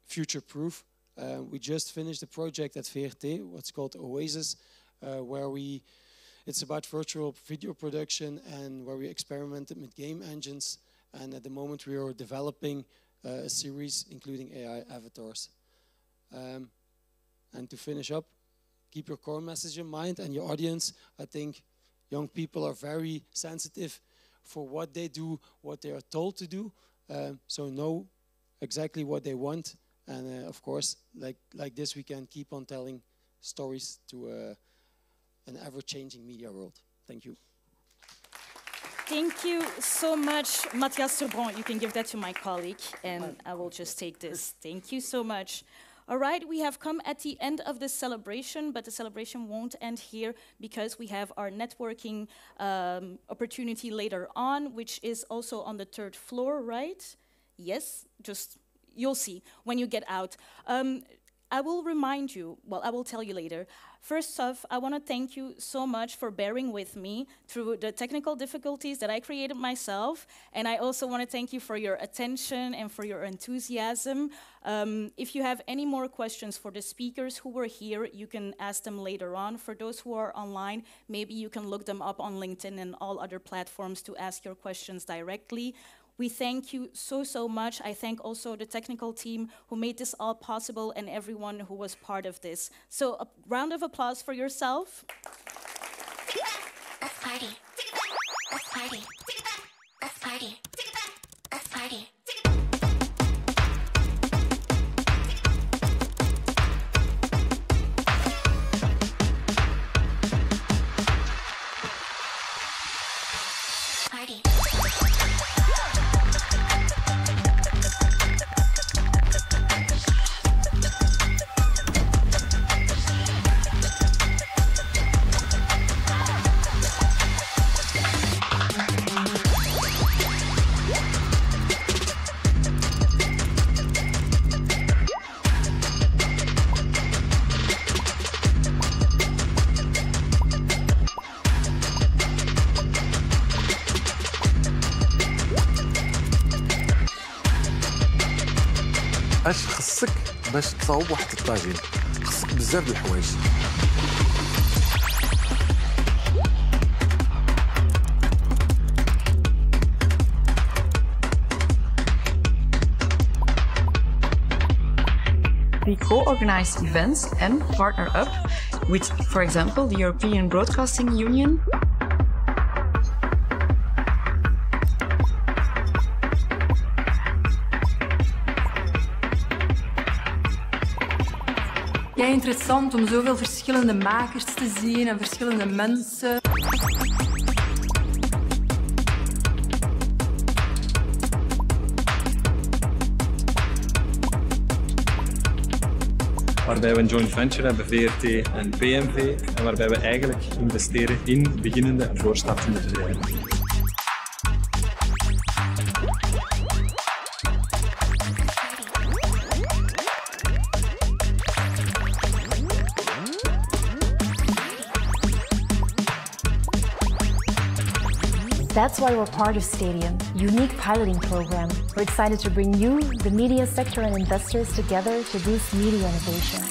X: future-proof. We just finished a project at VRT, what's called Oasis, where it's about virtual video production and where we experimented with game engines. And at the moment, we are developing a series including AI avatars. And to finish up, keep your core message in mind and your audience. I think young people are very sensitive for what they do, what they are told to do. So know exactly what they want. And of course, like this, we can keep on telling stories to an ever-changing media world. Thank you.
A: Thank you so much, Matthias Turbon. You can give that to my colleague, and I will just take this. Thank you so much. All right, we have come at the end of the celebration, but the celebration won't end here because we have our networking opportunity later on, which is also on the 3rd floor, right? Yes, just you'll see when you get out. I will remind you, well, I will tell you later. First off, I want to thank you so much for bearing with me through the technical difficulties that I created myself. And I also want to thank you for your attention and for your enthusiasm. If you have any more questions for the speakers who were here, you can ask them later on. For those who are online, maybe you can look them up on LinkedIn and all other platforms to ask your questions directly. We thank you so, so much. I thank also the technical team who made this all possible and everyone who was part of this. So a round of applause for yourself.
O: Let's party. Let's party. Let's party. Let's party.
F: اش خصك باش تصاوب واحد الطاجين؟ خصك بزاف د الحوايج.
G: We co-organize events and partner up with, for example, the European Broadcasting Union.
E: Ja, interessant om zoveel verschillende makers te zien en verschillende mensen.
I: Waarbij we een joint venture hebben, VRT en PMV, en waarbij we eigenlijk investeren in beginnende en voorstartende bedrijven.
H: That's why we're part of Stadium, a unique piloting program. We're excited to bring you, the media sector and investors together to boost media innovation.